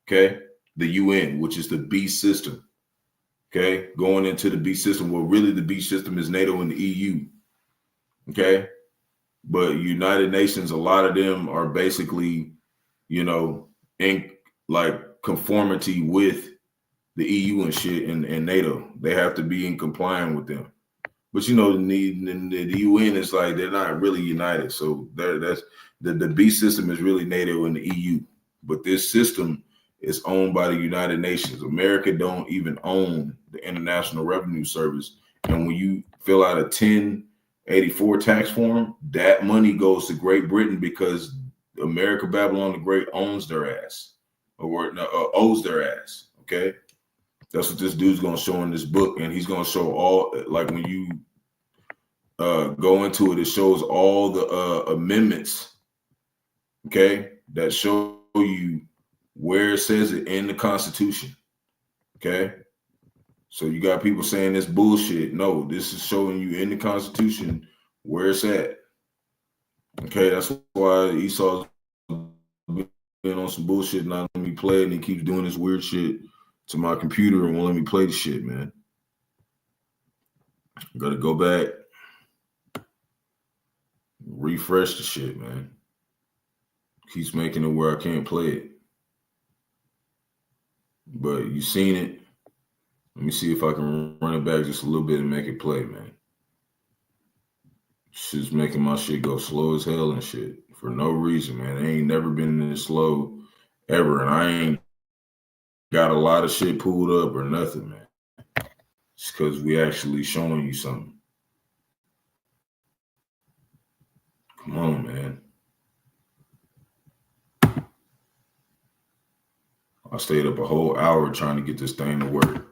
okay? The UN, which is the beast system, okay? Going into the beast system, well, really the beast system is NATO and the EU, okay? But United Nations, a lot of them are basically, in like conformity with the EU and shit and NATO. They have to be in compliance with them. But the UN is like they're not really united. So that's the beast system is really NATO and the EU. But this system is owned by the United Nations. America don't even own the International Revenue Service. And when you fill out a 1084 tax form, that money goes to Great Britain because America Babylon the Great owns their ass or owes their ass. Okay. That's what this dude's going to show in this book. And he's going to show all, like when you go into it, it shows all the amendments, okay, that show you where it says it in the Constitution, okay? So you got people saying this bullshit. No, this is showing you in the Constitution where it's at, okay? That's why Esau's been on some bullshit, not letting me play, and he keeps doing this weird shit to my computer and won't let me play the shit, man. Gotta go back, refresh the shit, man. Keeps making it where I can't play it. But you seen it. Let me see if I can run it back just a little bit and make it play, man. Shit's making my shit go slow as hell and shit for no reason, man. It ain't never been this slow ever, and I ain't got a lot of shit pulled up or nothing, man. It's because we actually showing you something. Come on, man. I stayed up a whole hour trying to get this thing to work.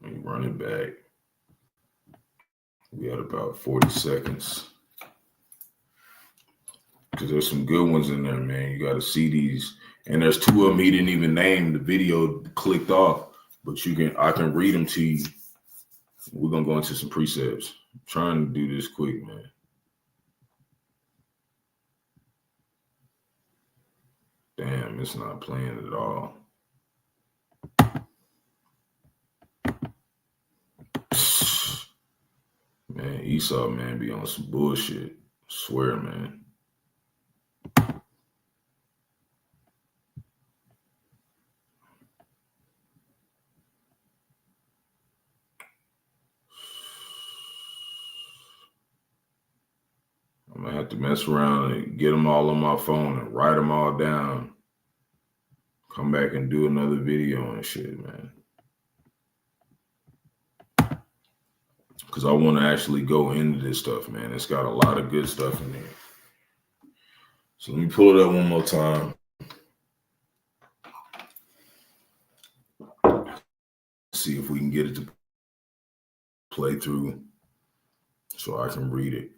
Let me run it back. We had about 40 seconds. Because there's some good ones in there, man. You got to see these. And there's 2 of them he didn't even name. The video clicked off. But I can read them to you. We're going to go into some precepts. I'm trying to do this quick, man. Damn, it's not playing at all. Man, Esau, man, be on some bullshit. I swear, man. have to mess around and get them all on my phone and write them all down. Come back and do another video and shit, man. Because I want to actually go into this stuff, man. It's got a lot of good stuff in there. So let me pull it up one more time. See if we can get it to play through so I can read it.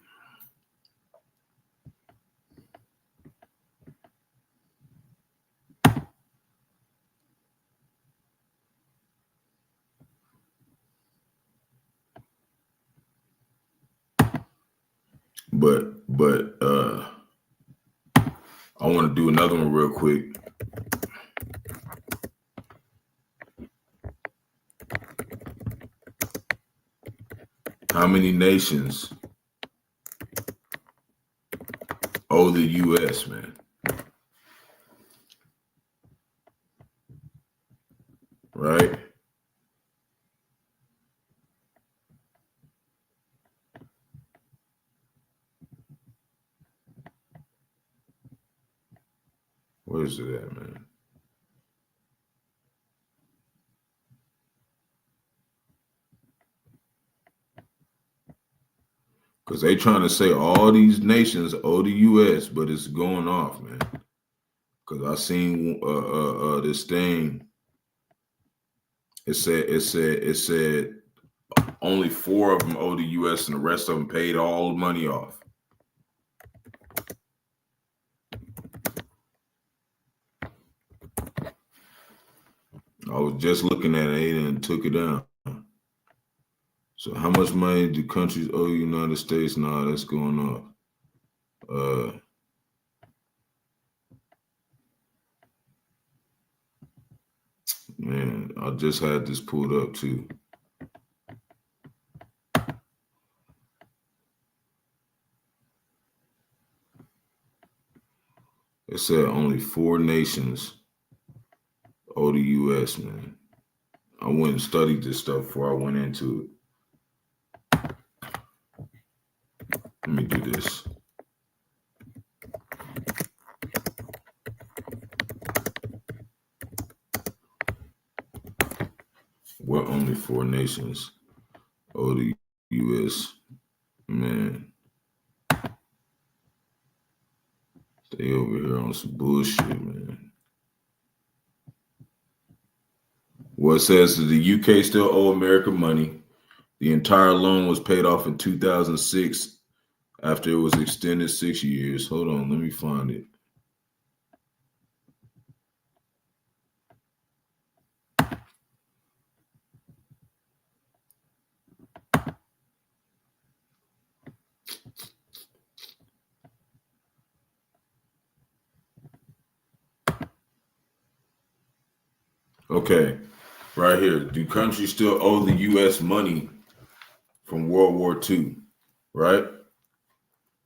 But I want to do another one real quick. How many nations owe the U.S., man? Right? Where is it at, man? Because they trying to say all these nations owe the U.S., but it's going off, man. Because I seen this thing. It said only 4 of them owe the U.S. and the rest of them paid all the money off. I was just looking at it and took it down. So how much money do countries owe the United States? Nah, that's going off. Man, I just had this pulled up too. It said only 4 nations owe the U.S., man. I went and studied this stuff before I went into it. Let me do this. What only 4 nations owe the U.S., man? They over here on some bullshit, man. Well, it says that the UK still owe America money. The entire loan was paid off in 2006 after it was extended 6 years. Hold on, let me find it. Okay, right here. Do countries still owe the U.S. money from World War II? Right?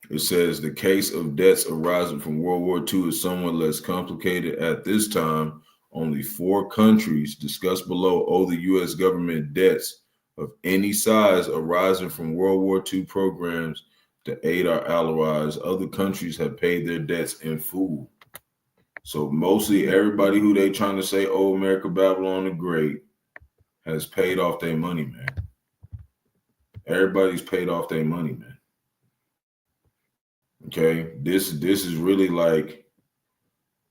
It says the case of debts arising from World War II is somewhat less complicated. At this time, only 4 countries discussed below owe the U.S. government debts of any size arising from World War II programs to aid our allies. Other countries have paid their debts in full. So mostly everybody who they trying to say, oh, America, Babylon the Great, has paid off their money, man. Everybody's paid off their money, man. Okay, this is really like,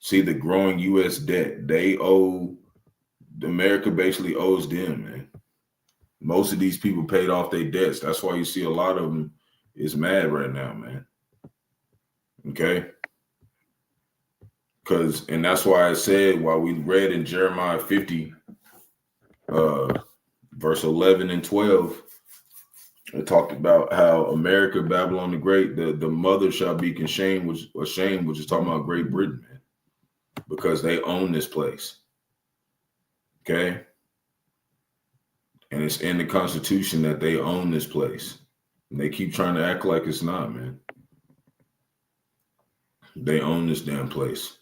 see the growing U.S. debt. They owe, America basically owes them, man. Most of these people paid off their debts. That's why you see a lot of them is mad right now, man. Okay. And that's why I said, while we read in Jeremiah 50, verse 11 and 12, it talked about how America, Babylon the Great, the mother shall be ashamed, which is talking about Great Britain, man, because they own this place. Okay. And it's in the Constitution that they own this place. And they keep trying to act like it's not, man. They own this damn place.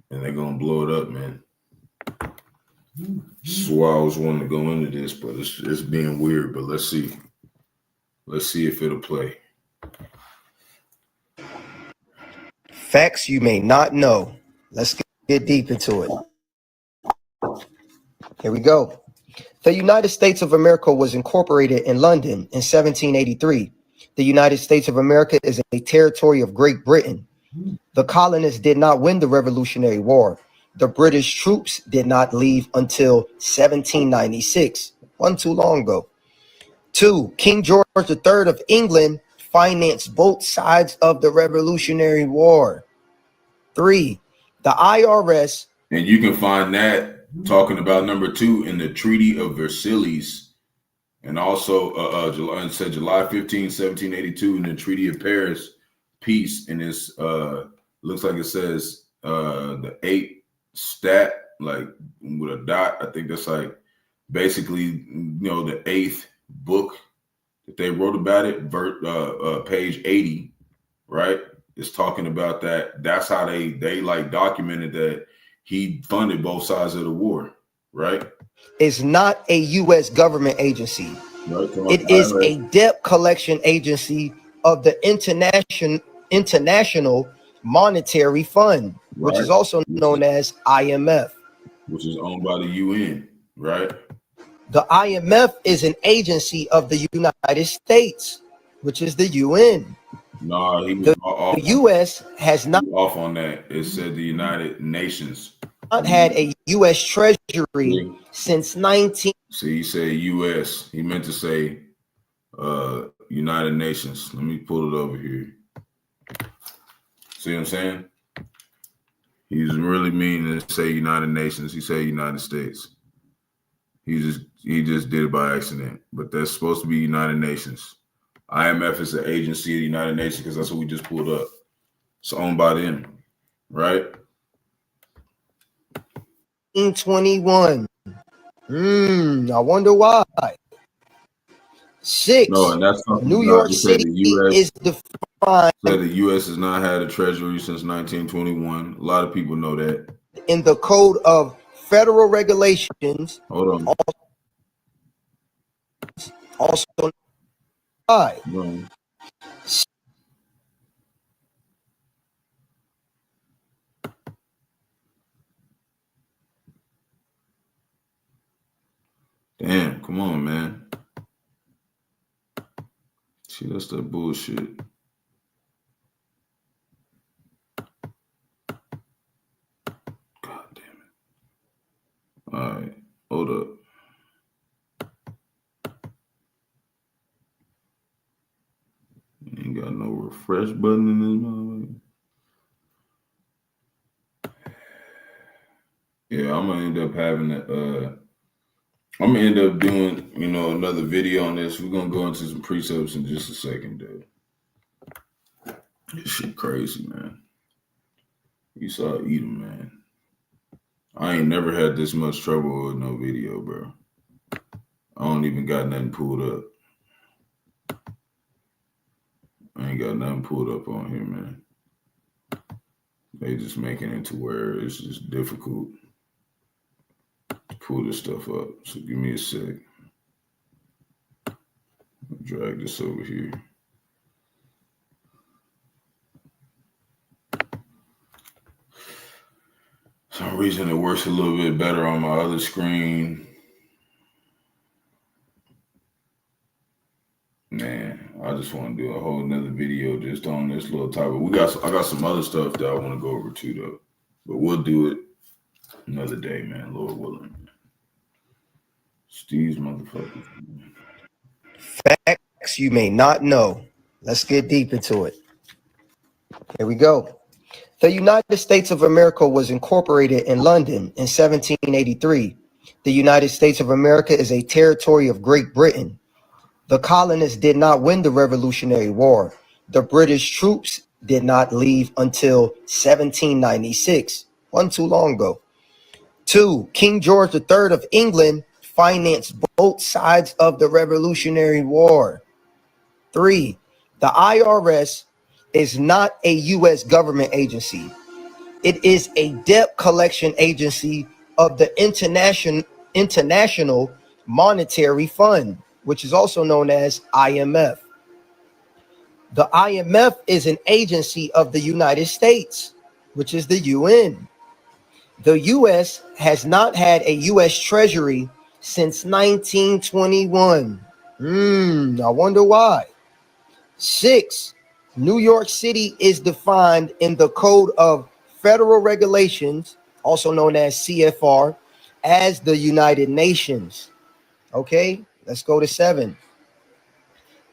And they're going to blow it up, man. This is why I was wanting to go into this, but it's being weird. But let's see. Let's see if it'll play. Facts you may not know. Let's get deep into it. Here we go. The United States of America was incorporated in London in 1783. The United States of America is a territory of Great Britain. The colonists did not win the Revolutionary War. The British troops did not leave until 1796. Wasn't too long ago. 2. King George III of England financed both sides of the Revolutionary War. 3. The IRS. And you can find that talking about number 2 in the Treaty of Versailles. And also July 15, 1782 in the Treaty of Paris, peace. And it's looks like it says the 8th stat, like with a dot. I think that's like basically, the 8th book that they wrote about it, page 80, right? It's talking about that. That's how they like documented that he funded both sides of the war, right? Is not a U.S. government agency. Right. It is a debt collection agency of the International Monetary Fund, which is also known as IMF. Which is owned by the UN, right? The IMF is an agency of the United States, which is the UN. No, he was off. The U.S. has not off on that. It said the United Nations. Not had a U.S. Treasury since 19. See, he said U.S. He meant to say United Nations. Let me pull it over here. See what I'm saying? He's really meaning to say United Nations. He said United States. He just did it by accident. But that's supposed to be United Nations. IMF is the agency of the United Nations because that's what we just pulled up. It's owned by them, right? 1921. I wonder why. 6. No, and that's New York City is defined. Said the U.S. has not had a treasury since 1921. A lot of people know that. In the Code of Federal Regulations. Hold on. Also. Damn, come on, man. See, that's that bullshit. God damn it. All right, hold up. Ain't got no refresh button in this motherfucker. Yeah, I'm gonna end up having I'm gonna end up doing, another video on this. We're gonna go into some precepts in just a second, dude. This shit crazy, man. You saw Edom, man. I ain't never had this much trouble with no video, bro. I don't even got nothing pulled up. I ain't got nothing pulled up on here, man. They just making it to where it's just difficult to pull this stuff up. So give me a sec. I'll drag this over here. For some reason it works a little bit better on my other screen. Man, I just want to do a whole nother video just on this little topic. I got some other stuff that I want to go over too, though. But we'll do it another day, man. Lord willing. Steve's motherfuckers. Facts you may not know. Let's get deep into it. Here we go. The United States of America was incorporated in London in 1783. The United States of America is a territory of Great Britain. The colonists did not win the Revolutionary War. The British troops did not leave until 1796. Wasn't too long ago. 2. King George III of England financed both sides of the Revolutionary War. 3. The IRS is not a U.S. government agency. It is a debt collection agency of the International Monetary Fund, which is also known as IMF. The IMF is an agency of the United States, which is the UN. The US has not had a US Treasury since 1921. I wonder why. 6, New York City is defined in the Code of Federal Regulations, also known as CFR, as the United Nations. Okay, let's go to 7.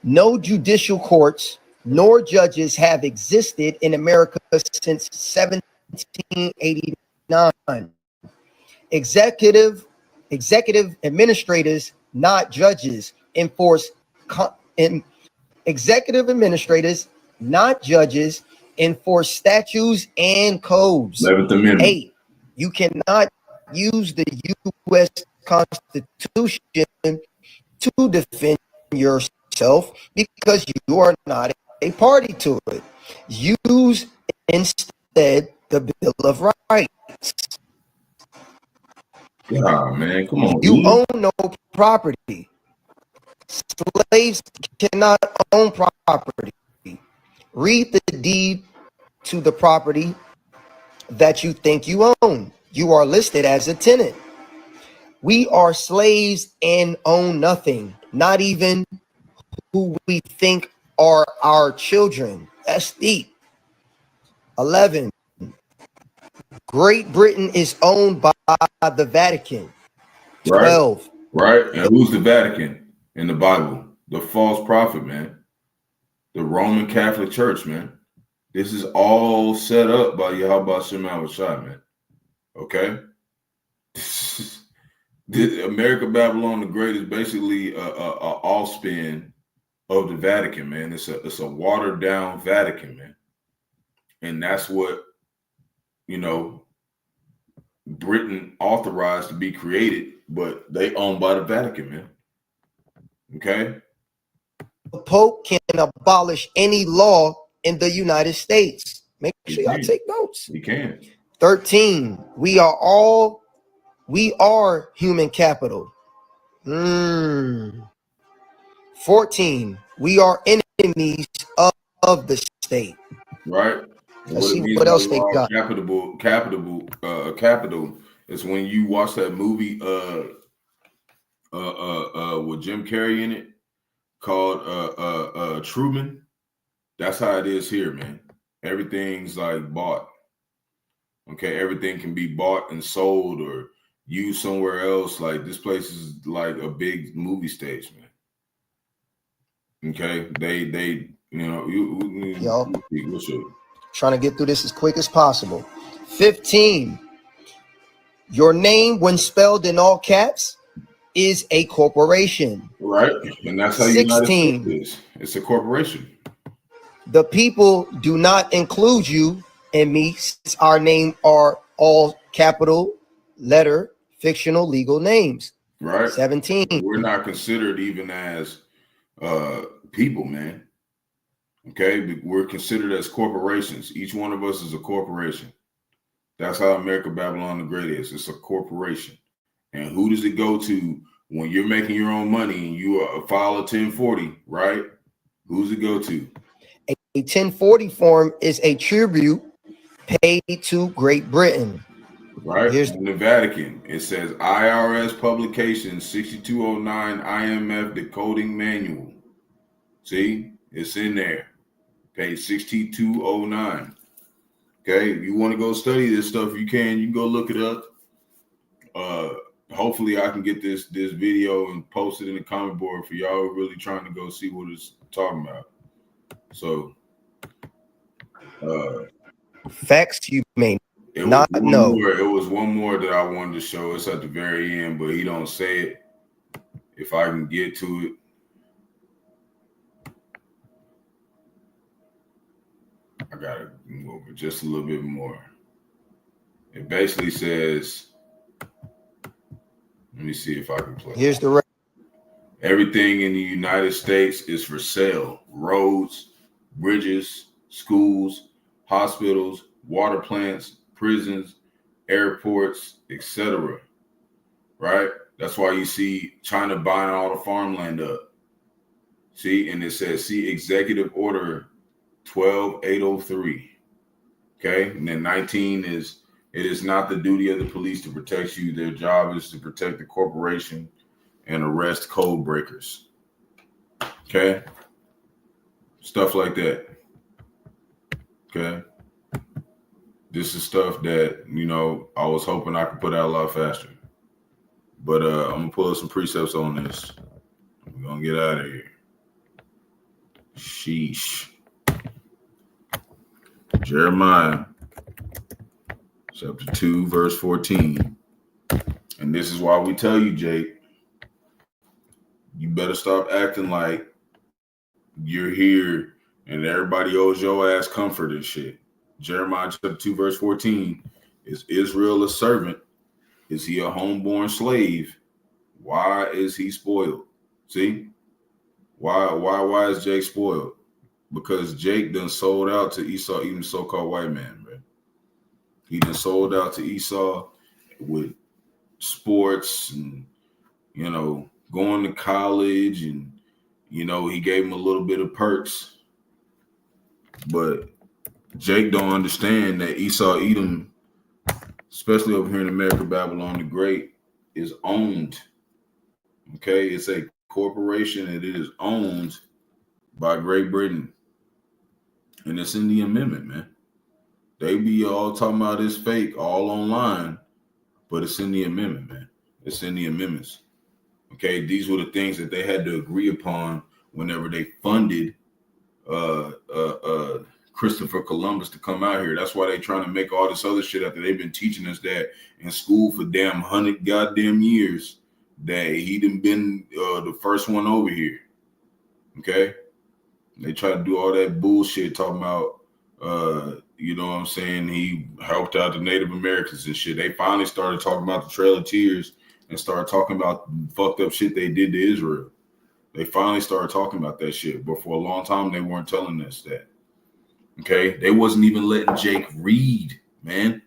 No judicial courts nor judges have existed in America since 1789. Executive administrators, not judges, enforce executive administrators, not judges, enforce statutes and codes. 11th Amendment. 8, you cannot use the U.S. Constitution to defend yourself because you are not a party to it. Use instead the Bill of Rights. God, man, come on. You own no property. Slaves cannot own property. Read the deed to the property that you think you own. You are listed as a tenant. We are slaves and own nothing, not even who we think are our children. That's deep. 11, Great Britain is owned by the Vatican. 12, Right. And who's the Vatican in the Bible? The false prophet, man. The Roman Catholic Church, man. This is all set up by Yahawashi, man. Okay? America Babylon the Great is basically a all spin of the Vatican, man. It's a watered down Vatican, man. And that's what, Britain authorized to be created, but they owned by the Vatican, man. Okay? The Pope can abolish any law in the United States. Make sure y'all take notes. He can. 13, we are human capital. 14, we are enemies of the state. Right. Let's see what else they got. Capital is when you watch that movie with Jim Carrey in it called Truman. That's how it is here, man. Everything's like bought. Okay, everything can be bought and sold or used somewhere else. Like this place is like a big movie stage, man. Okay, they what's up? Trying to get through this as quick as possible. 15, your name when spelled in all caps is a corporation. Right, and that's how 16, United States is. It's a corporation. The people do not include you and me since our name are all capital letter fictional legal names. Right. 17, we're not considered even as people, man. Okay, we're considered as corporations. Each one of us is a corporation. That's how America Babylon the Great is. It's a corporation. And who does it go to when you're making your own money and you file a 1040, right? Who's it go to? A 1040 form is a tribute paid to Great Britain. Right. Here's in the Vatican. It says IRS publication 6209 IMF decoding manual. See, it's in there. Page 6209. Okay, if you want to go study this stuff, you can go look it up. Hopefully I can get this video and post it in the comment board for y'all who are really trying to go see what it's talking about. So facts you may not know. It was one more that I wanted to show. It's at the very end, but he don't say it. If I can get to it. I gotta move over just a little bit more. It basically says, let me see if I can play. Here's the rest. Everything in the United States is for sale. Roads, bridges, schools, hospitals, water plants, prisons, airports, etc. Right? That's why you see China buying all the farmland up. See, and it says, see Executive Order 12803. Okay, and then 19 is, it is not the duty of the police to protect you. Their job is to protect the corporation and arrest code breakers. Okay, stuff like that. Okay, this is stuff that, you know, I was hoping I could put out a lot faster. But I'm gonna pull up some precepts on this. We're gonna get out of here. Sheesh. Jeremiah chapter 2, verse 14. And this is why we tell you, Jake, you better stop acting like you're here and everybody owes your ass comfort and shit. Jeremiah chapter 2, verse 14. Is Israel a servant? Is he a homeborn slave? Why is he spoiled? See? Why is Jake spoiled? Because Jake done sold out to Esau, even so-called white man, bro. He done sold out to Esau with sports and, you know, going to college, and, you know, he gave him a little bit of perks. But Jake don't understand that Esau, Edom, especially over here in America, Babylon the Great, is owned. Okay, it's a corporation and it is owned by Great Britain. And it's in the amendment, man. They be all talking about it's fake all online, but it's in the amendment, man. It's in the amendments. Okay, these were the things that they had to agree upon whenever they funded Christopher Columbus to come out here. That's why they trying to make all this other shit after they've been teaching us that in school for damn 100 goddamn years that he done been the first one over here. Okay, they try to do all that bullshit talking about you know what I'm saying, he helped out the Native Americans and shit. They finally started talking about the Trail of Tears and started talking about fucked up shit they did to Israel. They finally started talking about that shit, but for a long time they weren't telling us that. Okay, they wasn't even letting Jake read, man.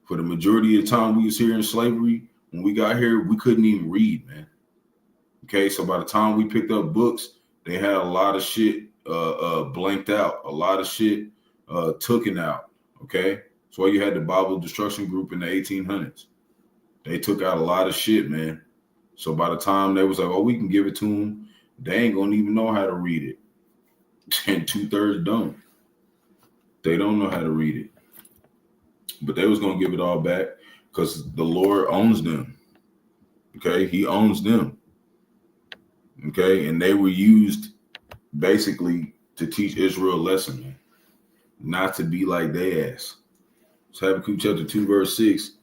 For the majority of the time we was here in slavery, when we got here, we couldn't even read, man. Okay, so by the time we picked up books, they had a lot of shit blanked out, a lot of shit taken out. Okay, that's why you had the Bible Destruction Group in the 1800s. They took out a lot of shit, man. So by the time they was like, oh, we can give it to them, they ain't gonna even know how to read it. And 2/3 don't. They don't know how to read it. But they was gonna give it all back because the Lord owns them. Okay, he owns them. Okay, and they were used basically to teach Israel a lesson, man. Not to be like they ass. So Habakkuk chapter 2, verse 6,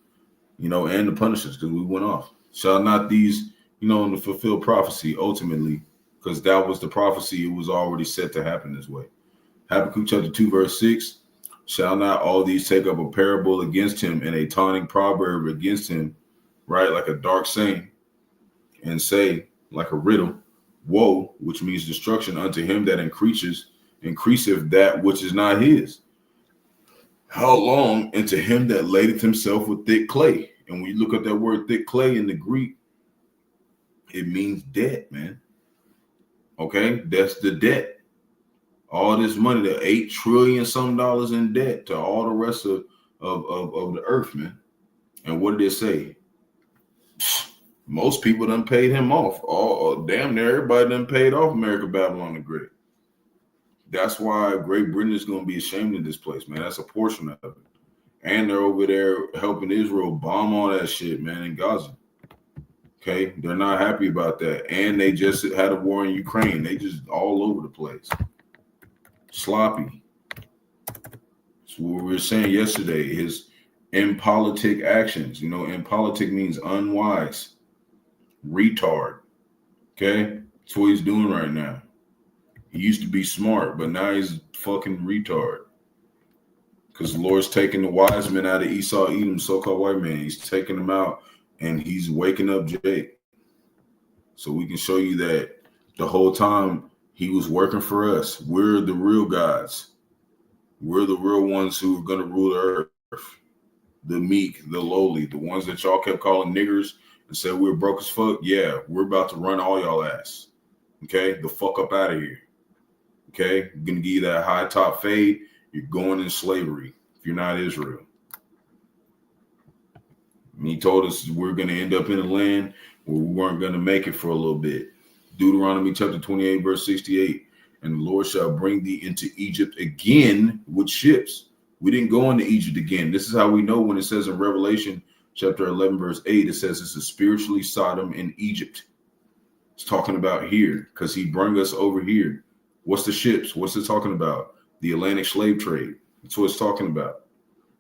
you know, and the punishments, because we went off. Shall not these, you know, in the fulfilled prophecy ultimately, because that was the prophecy, it was already set to happen this way. Habakkuk chapter 2, verse 6, shall not all these take up a parable against him and a taunting proverb against him, right, like a dark saying, and say, like a riddle, woe, which means destruction unto him that increaseth that which is not his. How long? And to him that ladeth himself with thick clay. And when you look at that word thick clay in the Greek, it means debt, man. Okay, that's the debt. All this money, the $8 trillion some in debt to all the rest of the earth, man. And what did it say? Most people done paid him off. All damn near everybody done paid off America, Babylon the Great. That's why Great Britain is going to be ashamed of this place, man. That's a portion of it. And they're over there helping Israel bomb all that shit, man, in Gaza. Okay, they're not happy about that. And they just had a war in Ukraine. They just all over the place. Sloppy. That's what we were saying yesterday. His impolitic actions. You know, impolitic means unwise. Retard. Okay? That's what he's doing right now. He used to be smart, but now he's fucking retard. Because the Lord's taking the wise men out of Esau, Edom, so-called white man. He's taking them out, and he's waking up Jake. So we can show you that the whole time he was working for us. We're the real gods. We're the real ones who are going to rule the earth. The meek, the lowly, the ones that y'all kept calling niggers and said we're broke as fuck. Yeah, we're about to run all y'all ass. Okay, the fuck up out of here. Okay, I'm gonna give you that high top fade. You're going in slavery if you're not Israel. And he told us we're gonna end up in a land where we weren't gonna make it for a little bit. Deuteronomy chapter 28, verse 68. And the Lord shall bring thee into Egypt again with ships. We didn't go into Egypt again. This is how we know when it says in Revelation chapter 11, verse 8, it says it's a spiritually Sodom in Egypt. It's talking about here because he brought us over here. What's the ships? What's it talking about? The Atlantic slave trade. That's what it's talking about.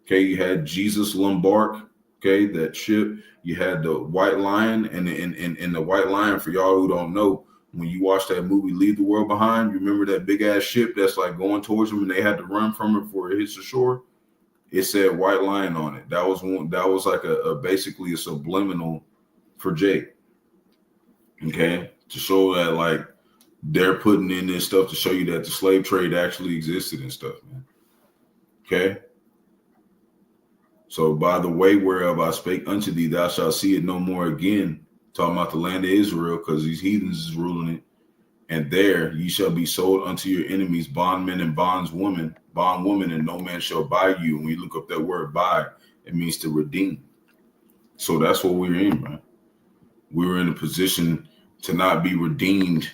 Okay, you had Jesus Lombard. Okay, that ship. You had the White Lion, and the White Lion, for y'all who don't know, when you watch that movie Leave the World Behind, you remember that big ass ship that's like going towards them and they had to run from it before it hits the shore? It said White Lion on it. That was one. That was like a basically a subliminal for Jake. Okay, to show that like they're putting in this stuff to show you that the slave trade actually existed and stuff, man. Okay. So by the way whereof I spake unto thee, thou shalt see it no more again. Talking about the land of Israel, because these heathens is ruling it. And there ye shall be sold unto your enemies, bondmen and bondwomen, and no man shall buy you. When you look up that word buy, it means to redeem. So that's what we're in, man. We were in a position to not be redeemed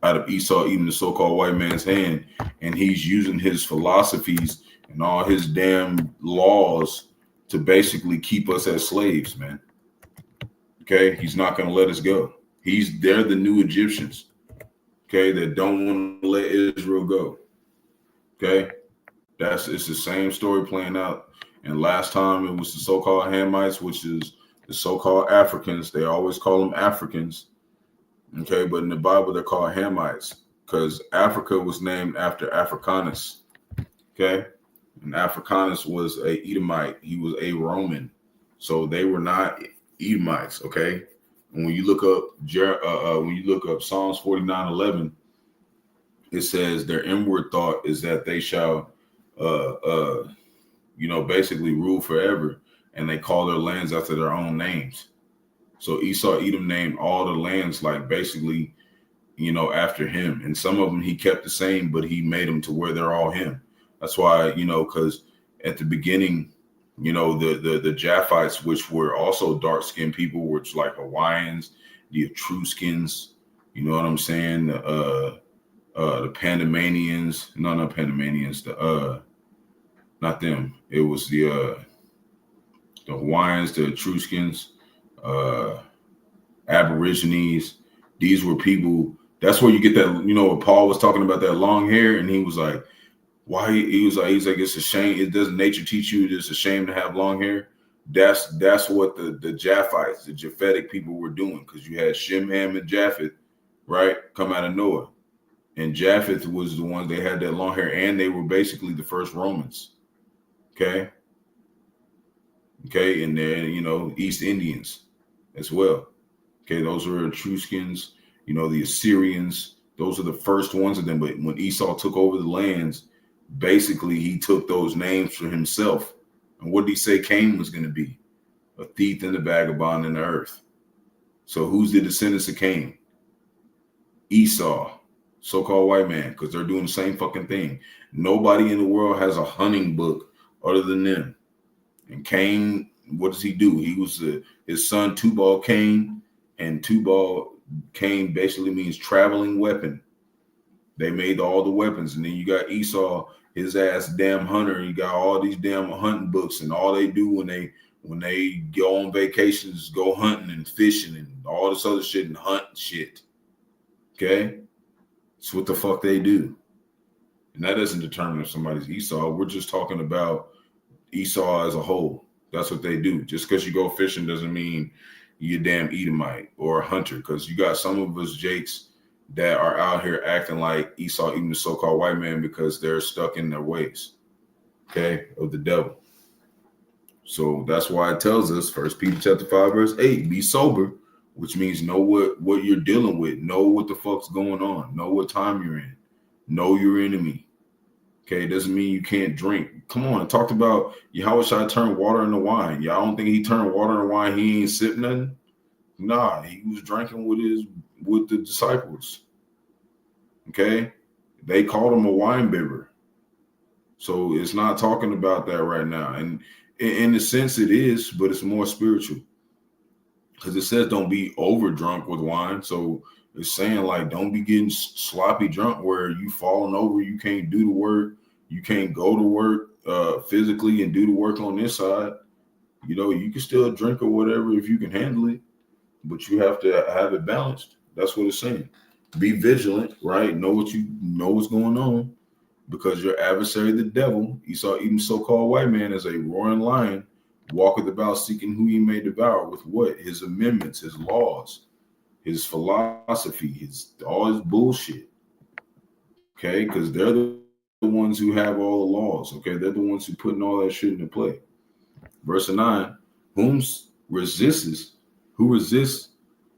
out of Esau, even the so-called white man's hand. And he's using his philosophies and all his damn laws to basically keep us as slaves, man. Okay, he's not going to let us go. They're the new Egyptians, okay, that don't want to let Israel go. Okay, it's the same story playing out. And last time it was the so-called Hamites, which is the so-called Africans. They always call them Africans. Okay, but in the Bible they're called Hamites because Africa was named after Africanus. Okay, and Africanus was a Edomite. He was a Roman, so they were not Edomites. Okay, and when you look up Psalms 49:11, it says their inward thought is that they shall, basically rule forever, and they call their lands after their own names. So Esau, Edom named all the lands like basically, after him, and some of them he kept the same, but he made them to where they're all him. That's why, because at the beginning, the Japhites, which were also dark-skinned people, which like Hawaiians, the Etruscans, you know what I'm saying? The Panamanians, no, not Panamanians, not them. It was the Hawaiians, the Etruscans, Aborigines. These were people. That's where you get that. What Paul was talking about, that long hair, and he was like, "Why?" He's like, "It's a shame. It doesn't nature teach you it's a shame to have long hair." That's what the Japhites, the Japhetic people were doing, because you had Shem, Ham, and Japheth, right, come out of Noah, and Japheth was the ones they had that long hair, and they were basically the first Romans. Okay, and then East Indians as well. Okay, those are Etruscans, the Assyrians. Those are the first ones of them. But when Esau took over the lands, basically he took those names for himself. And what did he say Cain was going to be? A thief and a vagabond in the earth. So who's the descendants of Cain? Esau, so-called white man, because they're doing the same fucking thing. Nobody in the world has a hunting book other than them. And Cain, what does he do? He was his son Tubal Cain. And Tubal Cain basically means traveling weapon. They made all the weapons. And then you got Esau, his ass damn hunter. You got all these damn hunting books, and all they do when they go on vacations, go hunting and fishing and all this other shit and hunt shit. Okay? It's what the fuck they do. And that doesn't determine if somebody's Esau. We're just talking about Esau as a whole. That's what they do. Just because you go fishing doesn't mean you're a damn Edomite or a hunter, because you got some of us Jakes that are out here acting like Esau, even the so-called white man, because they're stuck in their ways, okay, of the devil. So that's why it tells us, 1 Peter chapter 5, verse 8, be sober, which means know what you're dealing with, know what the fuck's going on, know what time you're in, know your enemy. Okay, it doesn't mean you can't drink. Come on, I talked about Yahawashi turned water into wine. Y'all don't think he turned water into wine, he ain't sipping nothing? Nah, he was drinking with the disciples. Okay, they called him a wine bibber. So it's not talking about that right now. And in a sense it is, but it's more spiritual. Because it says don't be over drunk with wine. So it's saying like don't be getting sloppy drunk where you falling over, you can't do the work, you can't go to work physically and do the work on this side. You know, you can still drink or whatever if you can handle it, but you have to have it balanced. That's what it's saying. Be vigilant, right? Know what's going on, because your adversary, the devil, Esau, even so-called white man, is a roaring lion, walketh about seeking who he may devour with what? His amendments, his laws, his philosophy, all his bullshit. Okay, because they're the ones who have all the laws. Okay, they're the ones who putting all that shit into play. Verse 9, who resists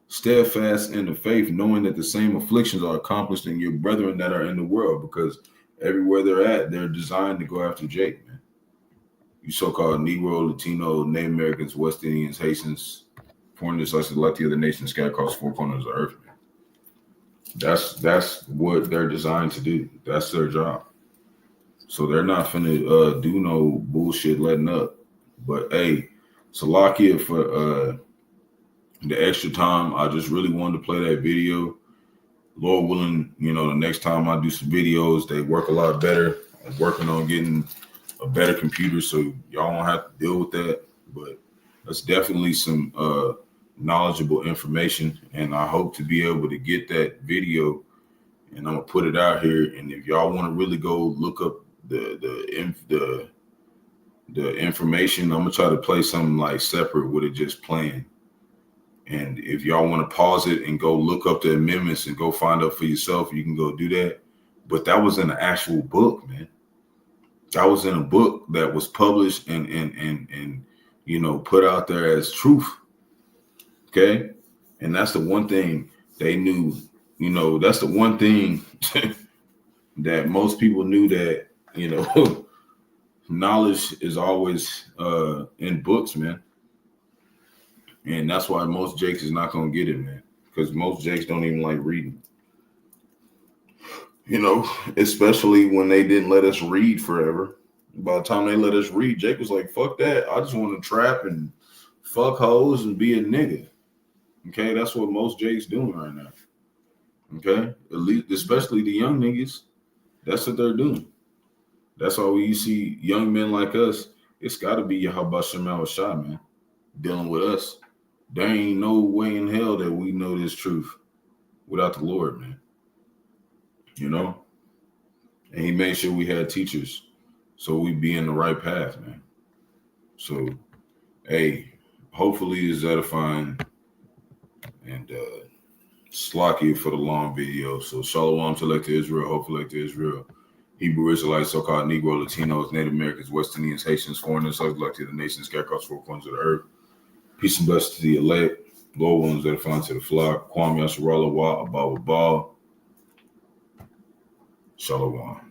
steadfast in the faith, knowing that the same afflictions are accomplished in your brethren that are in the world, because everywhere they're at, they're designed to go after Jake, man. You so-called Negro, Latino, Native Americans, West Indians, Haitians, foreigners, such as like the other nations scattered across four corners of the earth, man. That's what they're designed to do. That's their job. So they're not finna do no bullshit letting up. But hey, Salakia for the extra time. I just really wanted to play that video. Lord willing, you know, the next time I do some videos, they work a lot better. I'm working on getting a better computer so y'all won't have to deal with that. But that's definitely some knowledgeable information, and I hope to be able to get that video, and I'm gonna put it out here. And if y'all want to really go look up the information, I'm gonna try to play something like separate with it just playing. And if y'all want to pause it and go look up the amendments and go find out for yourself, you can go do that. But that was in an actual book, man. That was in a book that was published and you know, put out there as truth. Okay. And that's the one thing they knew, you know, that's the one thing that most people knew, that, you know, knowledge is always in books, man. And that's why most Jakes is not going to get it, man. Because most Jakes don't even like reading. You know, especially when they didn't let us read forever. By the time they let us read, Jake was like, fuck that. I just want to trap and fuck hoes and be a nigga. Okay, that's what most Jakes doing right now. Okay, at least, especially the young niggas. That's what they're doing. That's why when you see young men like us, it's got to be Yahawashi, man, dealing with us. There ain't no way in hell that we know this truth without the Lord, man. You know? And he made sure we had teachers so we be in the right path, man. So, hey, hopefully it's edifying, and slacky for the long video. So, Shalom to elect to Israel, hopefully elect to Israel. Hebrew Israelites, so-called Negro, Latinos, Native Americans, West Indians, Haitians, foreigners, select to the nations, scattered across four corners of the earth. Peace and blessings to the elect, Lord ones that are found to the flock. Kwame Yasharala Wa Abba. Shalom.